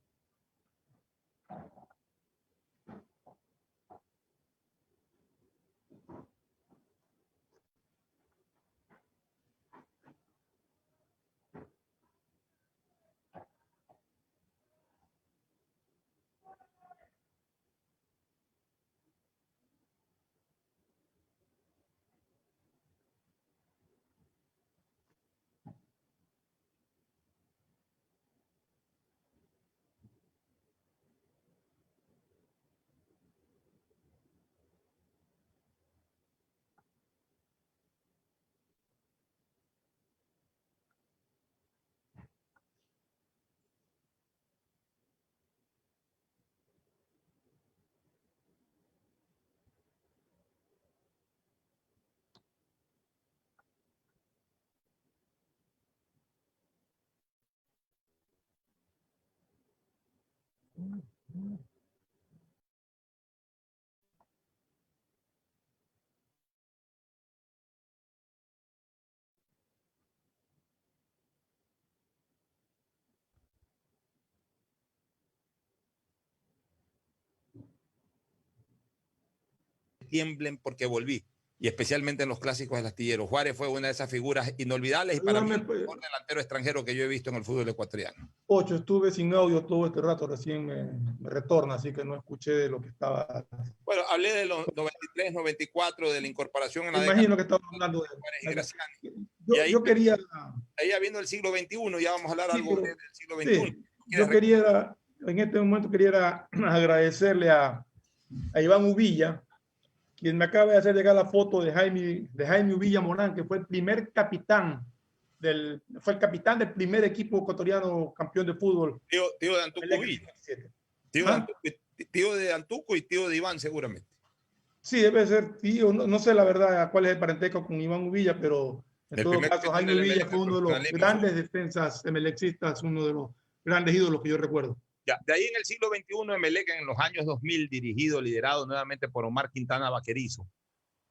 S1: Tiemblen porque volví, y especialmente en los clásicos del astillero. Juárez fue una de esas figuras inolvidables y para mí el mejor delantero extranjero que yo he visto en el fútbol ecuatoriano.
S2: Pocho, estuve sin audio todo este rato, recién me retorna, así que no escuché de lo que estaba.
S1: Bueno, hablé de los 93, 94, de la incorporación en la
S2: década. Imagino que estaba hablando de
S1: Juárez y Graciani.
S2: Yo quería...
S1: Ahí habiendo el siglo XXI, ya vamos a hablar algo del siglo XXI.
S2: Sí, yo quería, en este momento quería agradecerle a Iván Uvilla, quien me acaba de hacer llegar la foto de Jaime Uvilla Morán, que fue el primer capitán fue el capitán del primer equipo ecuatoriano campeón de fútbol.
S1: Tío de Antuco Uvilla. Tío de Antuco y tío de Iván, seguramente.
S2: Sí, debe ser tío. No sé la verdad cuál es el parentesco con Iván Uvilla, pero en todo caso, Jaime Uvilla fue uno de los grandes defensas emelexistas, uno de los grandes ídolos que yo recuerdo.
S1: Ya, de ahí en el siglo XXI, Emelec en los años 2000, liderado nuevamente por Omar Quintana Vaquerizo,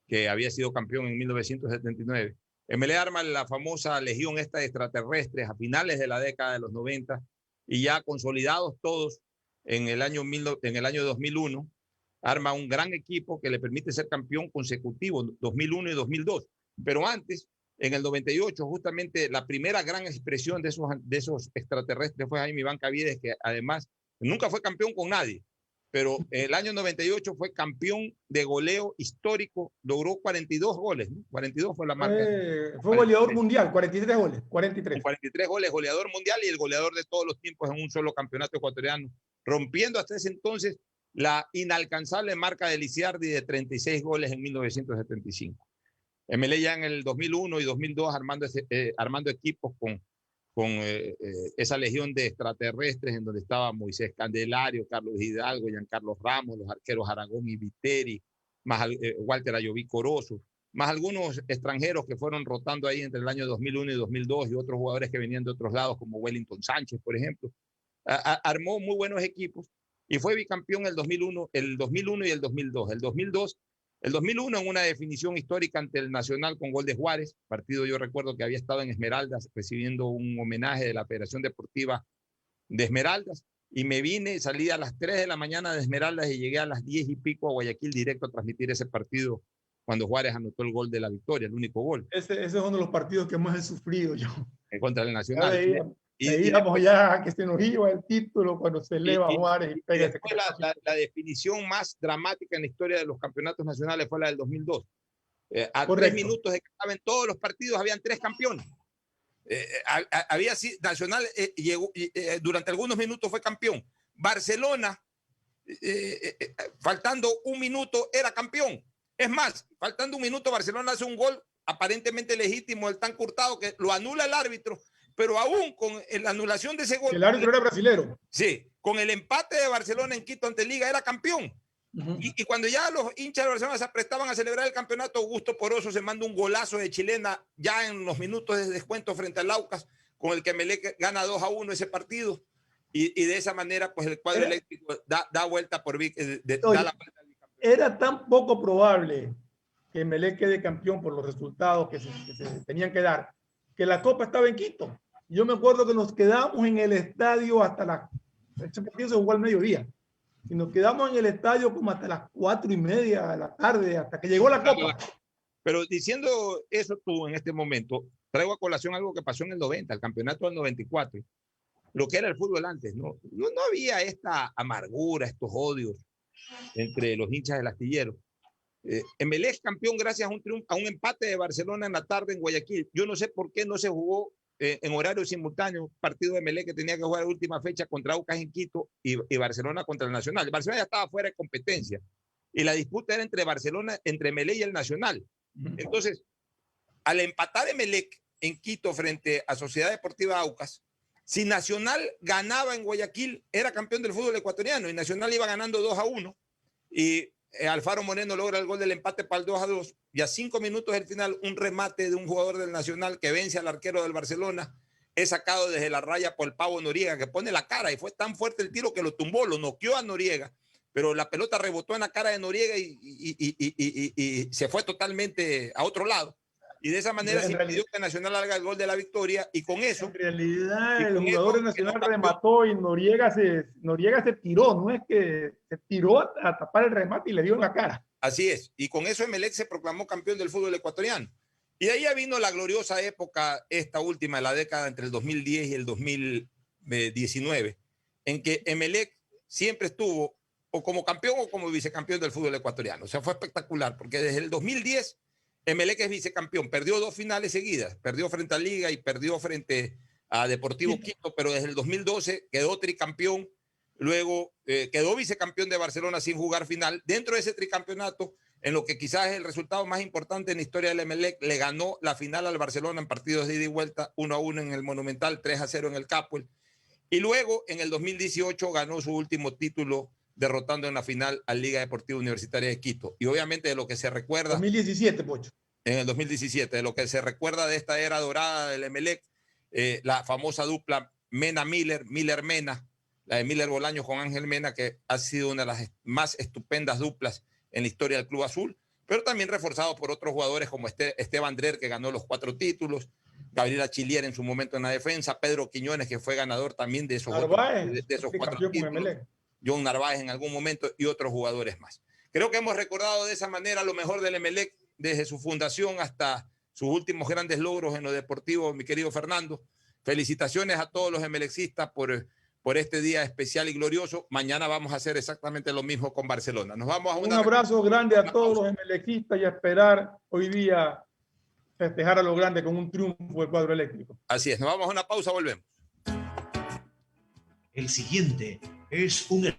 S1: que había sido campeón en 1979. Emelec arma la famosa legión esta de extraterrestres a finales de la década de los 90 y ya consolidados todos en el año 2001, arma un gran equipo que le permite ser campeón consecutivo 2001 y 2002. Pero antes, en el 98, justamente la primera gran expresión de esos extraterrestres fue Jaime Iván Caviedes, que además nunca fue campeón con nadie, pero el año 98 fue campeón de goleo histórico, logró 42 goles, ¿no? 42 fue la marca.
S2: Fue goleador mundial, 43 goles, 43.
S1: 43 goles, goleador mundial y el goleador de todos los tiempos en un solo campeonato ecuatoriano, rompiendo hasta ese entonces la inalcanzable marca de Lisiardi de 36 goles en 1975. Emelec ya en el 2001 y 2002 armando equipos con esa legión de extraterrestres en donde estaba Moisés Candelario, Carlos Hidalgo, Giancarlos Ramos, los arqueros Aragón y Viteri, más Walter Ayoví Corozo, más algunos extranjeros que fueron rotando ahí entre el año 2001 y 2002 y otros jugadores que venían de otros lados como Wellington Sánchez, por ejemplo. Armó muy buenos equipos y fue bicampeón el 2001 y el 2002. El 2001 en una definición histórica ante el Nacional con gol de Juárez, partido yo recuerdo que había estado en Esmeraldas recibiendo un homenaje de la Federación Deportiva de Esmeraldas y salí a las 3 de la mañana de Esmeraldas y llegué a las 10 y pico a Guayaquil directo a transmitir ese partido cuando Juárez anotó el gol de la victoria, el único gol.
S2: Ese es uno de los partidos que más he sufrido yo.
S1: Contra el Nacional.
S2: Veíamos ya que se nos iba el título cuando se eleva Juárez y pega ese
S1: la definición más dramática en la historia de los campeonatos nacionales fue la del 2002. A 3 minutos de que estaban todos los partidos, habían 3 campeones. Nacional llegó, durante algunos minutos fue campeón. Barcelona, faltando un minuto, era campeón. Es más, faltando un minuto, Barcelona hace un gol aparentemente legítimo, el tan Hurtado, que lo anula el árbitro. Pero aún con la anulación de ese gol...
S2: El árbitro era brasilero.
S1: Sí, con el empate de Barcelona en Quito ante Liga era campeón. Y cuando ya los hinchas de Barcelona se aprestaban a celebrar el campeonato, Augusto Poroso se manda un golazo de chilena ya en los minutos de descuento frente al Aucas, con el que Emelec gana 2-1 ese partido. Y de esa manera, pues el cuadro eléctrico da vuelta por
S2: Era tan poco probable que Emelec quede campeón por los resultados que se tenían que dar, que la Copa estaba en Quito. Yo me acuerdo que nos quedamos en el estadio hasta ese partido se jugó al mediodía. Y nos quedamos en el estadio como hasta las 4:30 de la tarde, hasta que llegó la Copa.
S1: Pero diciendo eso tú en este momento, traigo a colación algo que pasó en el 90, el campeonato del 94, lo que era el fútbol antes, ¿no? No había esta amargura, estos odios entre los hinchas del astillero. Emelec campeón gracias a un empate de Barcelona en la tarde en Guayaquil. Yo no sé por qué no se jugó en horario simultáneo partido de Emelec que tenía que jugar la última fecha contra Aucas en Quito y Barcelona contra el Nacional. Barcelona ya estaba fuera de competencia y la disputa era entre Emelec y el Nacional. Entonces, al empatar Emelec en Quito frente a Sociedad Deportiva Aucas, si Nacional ganaba en Guayaquil, era campeón del fútbol ecuatoriano y Nacional iba ganando 2-1 y Alfaro Moreno logra el gol del empate para el 2-2 y a 5 minutos del final un remate de un jugador del Nacional que vence al arquero del Barcelona es sacado desde la raya por el Pavo Noriega, que pone la cara y fue tan fuerte el tiro que lo tumbó, lo noqueó a Noriega, pero la pelota rebotó en la cara de Noriega y se fue totalmente a otro lado. Y de esa manera se impidió que Nacional haga el gol de la victoria y con eso...
S2: En realidad el jugador de Nacional remató y Noriega se tiró, no es que se tiró a tapar el remate y le dio en la cara.
S1: Así es, y con eso Emelec se proclamó campeón del fútbol ecuatoriano. Y de ahí ya vino la gloriosa época, esta última, la década entre el 2010 y el 2019, en que Emelec siempre estuvo o como campeón o como vicecampeón del fútbol ecuatoriano. O sea, fue espectacular, porque desde el 2010 Emelec es vicecampeón, perdió 2 finales seguidas, perdió frente a Liga y perdió frente a Deportivo Quito, pero desde el 2012 quedó tricampeón, luego quedó vicecampeón de Barcelona sin jugar final. Dentro de ese tricampeonato, en lo que quizás es el resultado más importante en la historia del Emelec, le ganó la final al Barcelona en partidos de ida y vuelta, 1-1 en el Monumental, 3-0 en el Capuel, y luego en el 2018 ganó su último título derrotando en la final a Liga Deportiva Universitaria de Quito. Y obviamente de lo que se recuerda...
S2: 2017, Pocho.
S1: En el 2017, de lo que se recuerda de esta era dorada del Emelec, la famosa dupla Mena-Miller, Miller-Mena, la de Miller Bolaños con Ángel Mena, que ha sido una de las más estupendas duplas en la historia del Club Azul. pero también reforzado por otros jugadores como Esteban Drer, que ganó los 4 títulos, Gabriela Chilier en su momento en la defensa, Pedro Quiñones, que fue ganador también de esos, de esos 4 títulos, John Narváez en algún momento y otros jugadores más. Creo que hemos recordado de esa manera lo mejor del Emelec desde su fundación hasta sus últimos grandes logros en lo deportivo, mi querido Fernando. Felicitaciones a todos los emelecistas por este día especial y glorioso. Mañana vamos a hacer exactamente lo mismo con Barcelona. Nos vamos a
S2: un abrazo grande a todos los emelequistas y a esperar hoy día festejar a lo grande con un triunfo del cuadro eléctrico.
S1: Así es, nos vamos a una pausa, volvemos.
S3: El siguiente es un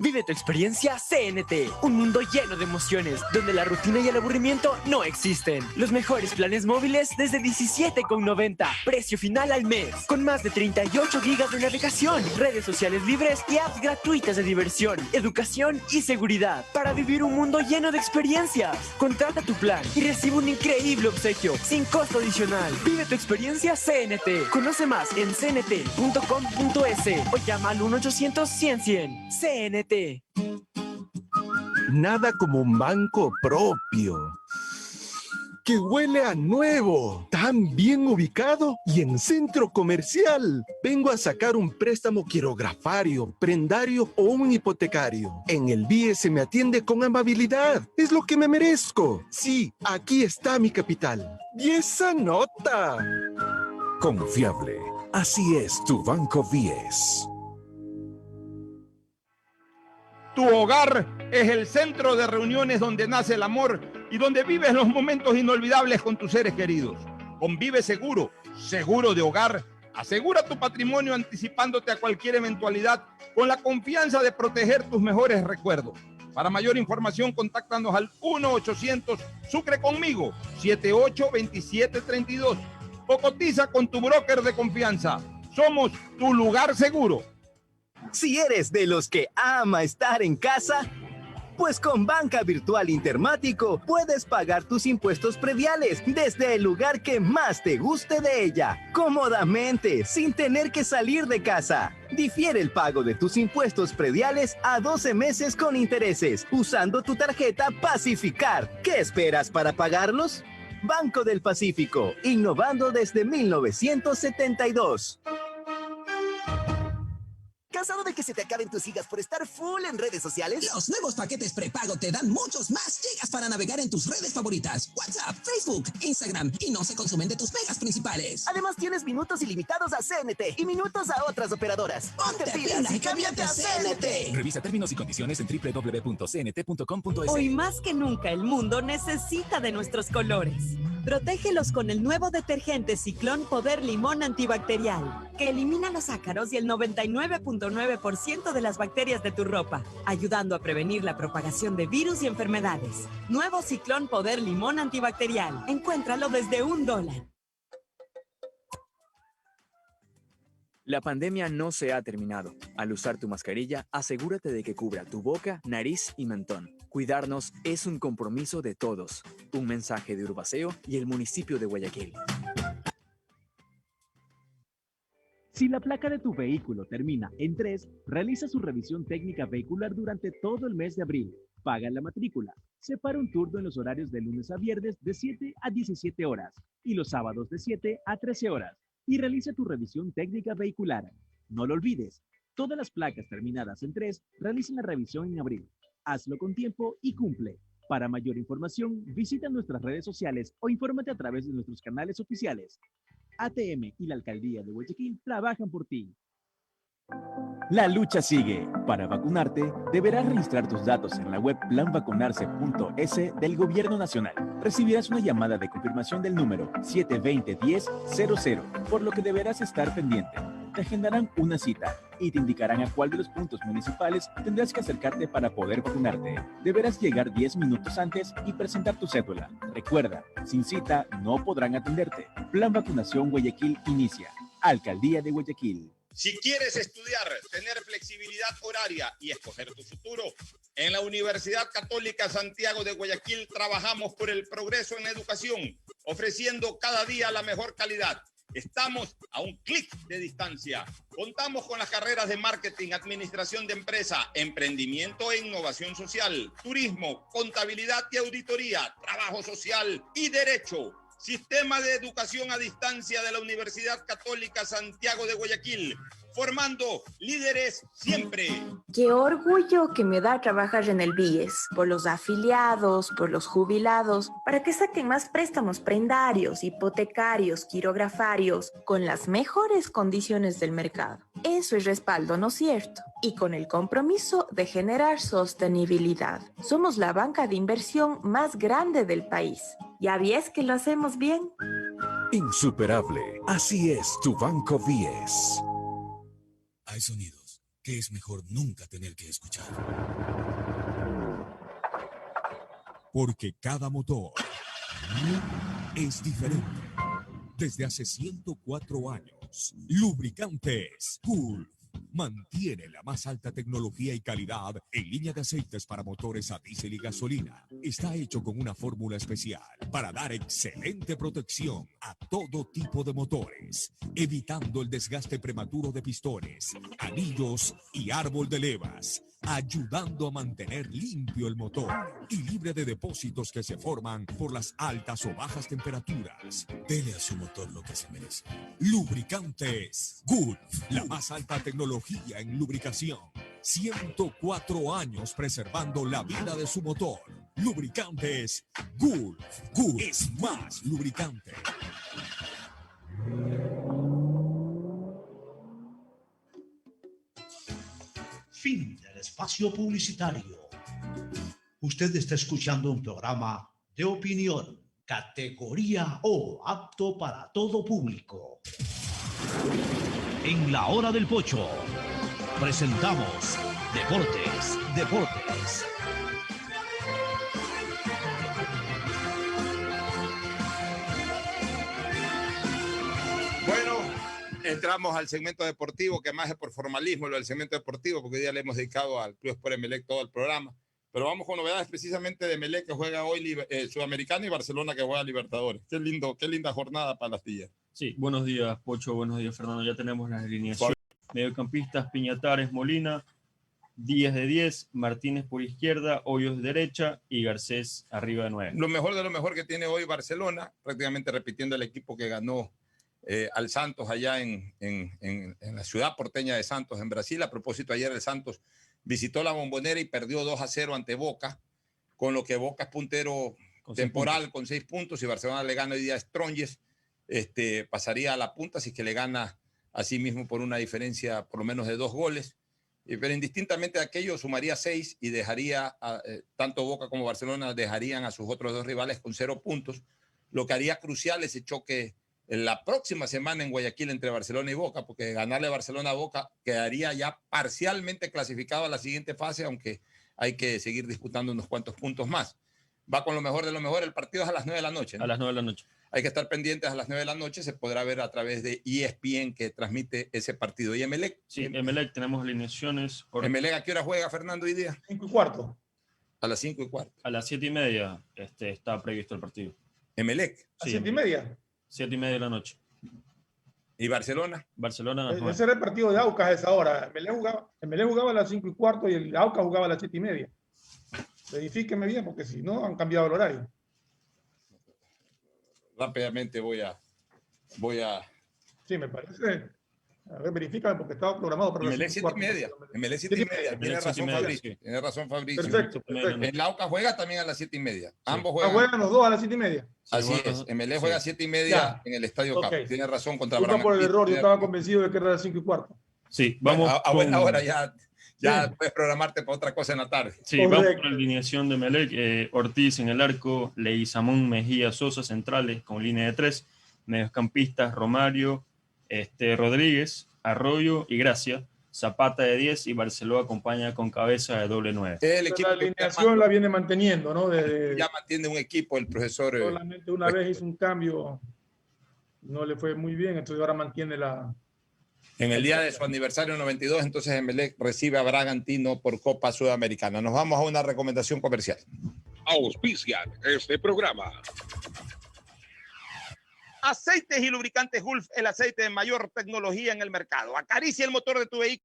S4: Vive tu experiencia CNT, un mundo lleno de emociones, donde la rutina y el aburrimiento no existen. Los mejores planes móviles desde $17,90, precio final al mes, con más de 38 gigas de navegación, redes sociales libres y apps gratuitas de diversión, educación y seguridad, para vivir un mundo lleno de experiencias. Contrata tu plan y recibe un increíble obsequio, sin costo adicional. Vive tu experiencia CNT. Conoce más en cnt.com.es o llama al 1-800-100-100. CNT.
S5: Nada como un banco propio, que huele a nuevo, tan bien ubicado y en centro comercial. Vengo a sacar un préstamo quirografario, prendario o un hipotecario. En el BIE se me atiende con amabilidad. Es lo que me merezco. Sí, aquí está mi capital. ¡Y esa nota!
S9: Confiable. Así es tu Banco BIES.
S1: Tu hogar es el centro de reuniones donde nace el amor y donde vives los momentos inolvidables con tus seres queridos. Con Vive Seguro, seguro de hogar, asegura tu patrimonio anticipándote a cualquier eventualidad con la confianza de proteger tus mejores recuerdos. Para mayor información, contáctanos al 1-800 Sucre conmigo, 782732 o cotiza con tu broker de confianza. Somos tu lugar seguro.
S6: Si eres de los que ama estar en casa, pues con Banca Virtual Intermático puedes pagar tus impuestos prediales desde el lugar que más te guste de ella, cómodamente, sin tener que salir de casa. Difiere el pago de tus impuestos prediales a 12 meses con intereses, usando tu tarjeta Pacificar. ¿Qué esperas para pagarlos? Banco del Pacífico, innovando desde 1972.
S7: ¿Cansado de que se te acaben tus gigas por estar full en redes sociales?
S8: Los nuevos paquetes prepago te dan muchos más gigas para navegar en tus redes favoritas. WhatsApp, Facebook, Instagram y no se consumen de tus megas principales.
S7: Además tienes minutos ilimitados a CNT y minutos a otras operadoras. Ponte pilas y cámbiate a CNT.
S17: Revisa términos y condiciones en www.cnt.com.es.
S10: Hoy más que nunca el mundo necesita de nuestros colores. Protégelos con el nuevo detergente Ciclón Poder Limón Antibacterial, que elimina los ácaros y el 99.9% de las bacterias de tu ropa, ayudando a prevenir la propagación de virus y enfermedades. Nuevo Ciclón Poder Limón Antibacterial. Encuéntralo desde $1.
S18: La pandemia no se ha terminado. Al usar tu mascarilla, asegúrate de que cubra tu boca, nariz y mentón. Cuidarnos es un compromiso de todos. Un mensaje de Urbaceo y el municipio de Guayaquil.
S11: Si la placa de tu vehículo termina en 3, realiza su revisión técnica vehicular durante todo el mes de abril. Paga la matrícula. Separa un turno en los horarios de lunes a viernes de 7 a 17 horas y los sábados de 7 a 13 horas. Y realiza tu revisión técnica vehicular. No lo olvides, todas las placas terminadas en 3 realicen la revisión en abril. Hazlo con tiempo y cumple. Para mayor información, visita nuestras redes sociales o infórmate a través de nuestros canales oficiales. ATM y la Alcaldía de Guayaquil trabajan por ti. La lucha sigue. Para vacunarte, deberás registrar tus datos en la web planvacunarse.es del Gobierno Nacional. Recibirás una llamada de confirmación del número 720-1000, por lo que deberás estar pendiente. Te agendarán una cita y te indicarán a cuál de los puntos municipales tendrás que acercarte para poder vacunarte. Deberás llegar 10 minutos antes y presentar tu cédula. Recuerda, sin cita no podrán atenderte. Plan Vacunación Guayaquil inicia. Alcaldía de Guayaquil.
S1: Si quieres estudiar, tener flexibilidad horaria y escoger tu futuro, en la Universidad Católica Santiago de Guayaquil trabajamos por el progreso en educación, ofreciendo cada día la mejor calidad. Estamos a un clic de distancia. Contamos con las carreras de marketing, administración de empresa, emprendimiento e innovación social, turismo, contabilidad y auditoría, trabajo social y derecho. Sistema de educación a distancia de la Universidad Católica Santiago de Guayaquil, formando líderes siempre.
S12: Qué orgullo que me da trabajar en el BIES, por los afiliados, por los jubilados, para que saquen más préstamos prendarios, hipotecarios, quirografarios, con las mejores condiciones del mercado. Eso es respaldo, ¿no es cierto? Y con el compromiso de generar sostenibilidad. Somos la banca de inversión más grande del país. ¿Ya ves que lo hacemos bien?
S9: Insuperable. Así es tu Banco BIES.
S19: Hay sonidos que es mejor nunca tener que escuchar.
S9: Porque cada motor es diferente. Desde hace 104 años, Lubricantes Gulf mantiene la más alta tecnología y calidad en línea de aceites para motores a diésel y gasolina. Está hecho con una fórmula especial para dar excelente protección a todo tipo de motores, evitando el desgaste prematuro de pistones, anillos y árbol de levas, ayudando a mantener limpio el motor y libre de depósitos que se forman por las altas o bajas temperaturas.
S19: Dele a su motor lo que se merece.
S9: Lubricantes Gulf, la más alta tecnología en lubricación. 104 años preservando la vida de su motor. Lubricantes Gulf. Gulf es más lubricante.
S3: Fin del espacio publicitario. Usted está escuchando un programa de opinión, categoría O, apto para todo público. En la hora del pocho, presentamos Deportes.
S1: Bueno, entramos al segmento deportivo, que más es por formalismo lo del segmento deportivo, porque hoy día le hemos dedicado al Club Sport Emelec todo el programa. Pero vamos con novedades precisamente de Emelec, que juega hoy Sudamericano, y Barcelona, que juega Libertadores. Qué linda jornada para las Tillas.
S20: Sí, buenos días, Pocho, buenos días, Fernando. Ya tenemos las alineaciones. Mediocampistas: Piñatares, Molina, 10 de 10, Martínez por izquierda, Hoyos derecha y Garcés arriba de 9.
S1: Lo mejor de lo mejor que tiene hoy Barcelona, prácticamente repitiendo el equipo que ganó al Santos allá en la ciudad porteña de Santos, en Brasil. A propósito, ayer el Santos visitó la Bombonera y perdió 2-0 ante Boca, con lo que Boca es puntero temporal con 6 puntos, y Barcelona le gana hoy día a Strongest, pasaría a la punta, así que le gana a sí mismo por una diferencia por lo menos de 2 goles. Pero indistintamente de aquello, sumaría 6 y dejaría, tanto Boca como Barcelona dejarían a sus otros 2 rivales con 0 puntos, lo que haría crucial ese choque en la próxima semana en Guayaquil entre Barcelona y Boca, porque ganarle a Barcelona a Boca quedaría ya parcialmente clasificado a la siguiente fase, aunque hay que seguir disputando unos cuantos puntos más. Va con lo mejor de lo mejor. El partido es a las 9 de la noche, ¿no?
S20: A las 9 de la noche.
S1: Hay que estar pendientes a las 9 de la noche. Se podrá ver a través de ESPN, que transmite ese partido. ¿Y Emelec?
S20: Sí, Emelec, tenemos alineaciones.
S1: ¿Emelec a qué hora juega, Fernando, hoy día?
S2: 5:15.
S1: A las 5:15.
S20: A las 7:30 está previsto el partido.
S2: ¿A
S1: ¿Emelec?
S20: Sí,
S2: 7:30?
S20: 7:30 de la noche.
S1: ¿Y Barcelona?
S20: Barcelona a las 9.
S2: Ese era el partido de Aucas a esa hora. Emelec jugaba a las 5:15 y el Aucas jugaba a las 7:30. Verifíqueme bien, porque si no, han cambiado el horario.
S1: Rápidamente voy a...
S2: Sí, me parece. A ver, verifícame, porque estaba programado para
S1: Emelec
S2: las
S1: 7:30. Emelec 7:30. Tiene razón Fabricio. Tiene razón Fabricio.
S2: Perfecto.
S1: En la Aucas juega también a las 7:30. Ambos juegan.
S2: Juegan los dos a las 7:30.
S1: Así es. Emelec juega a 7:30 en el Estadio Cap. Tiene razón contra
S2: Disculpa por el error, yo estaba convencido de que era a las 5:15.
S20: Sí, vamos.
S1: A buena hora ya puedes programarte para otra cosa en la tarde.
S20: Sí, vamos con la alineación de Emelec. Ortiz en el arco, Leguizamón, Mejía, Sosa centrales con línea de 3. Mediocampistas: Romario, Rodríguez, Arroyo y Gracia. Zapata de 10 y Barceló acompaña con Cabeza de doble 9.
S1: El equipo
S2: la alineación la viene manteniendo, ¿no?
S1: Ya mantiene un equipo el profesor.
S2: Solamente una vez hizo un cambio, no le fue muy bien, entonces ahora mantiene la...
S1: En el día de su aniversario 92, entonces Emelec recibe a Bragantino por Copa Sudamericana. Nos vamos a una recomendación comercial.
S14: Auspician este programa.
S1: Aceites y lubricantes Gulf, el aceite de mayor tecnología en el mercado. Acaricia el motor de tu vehículo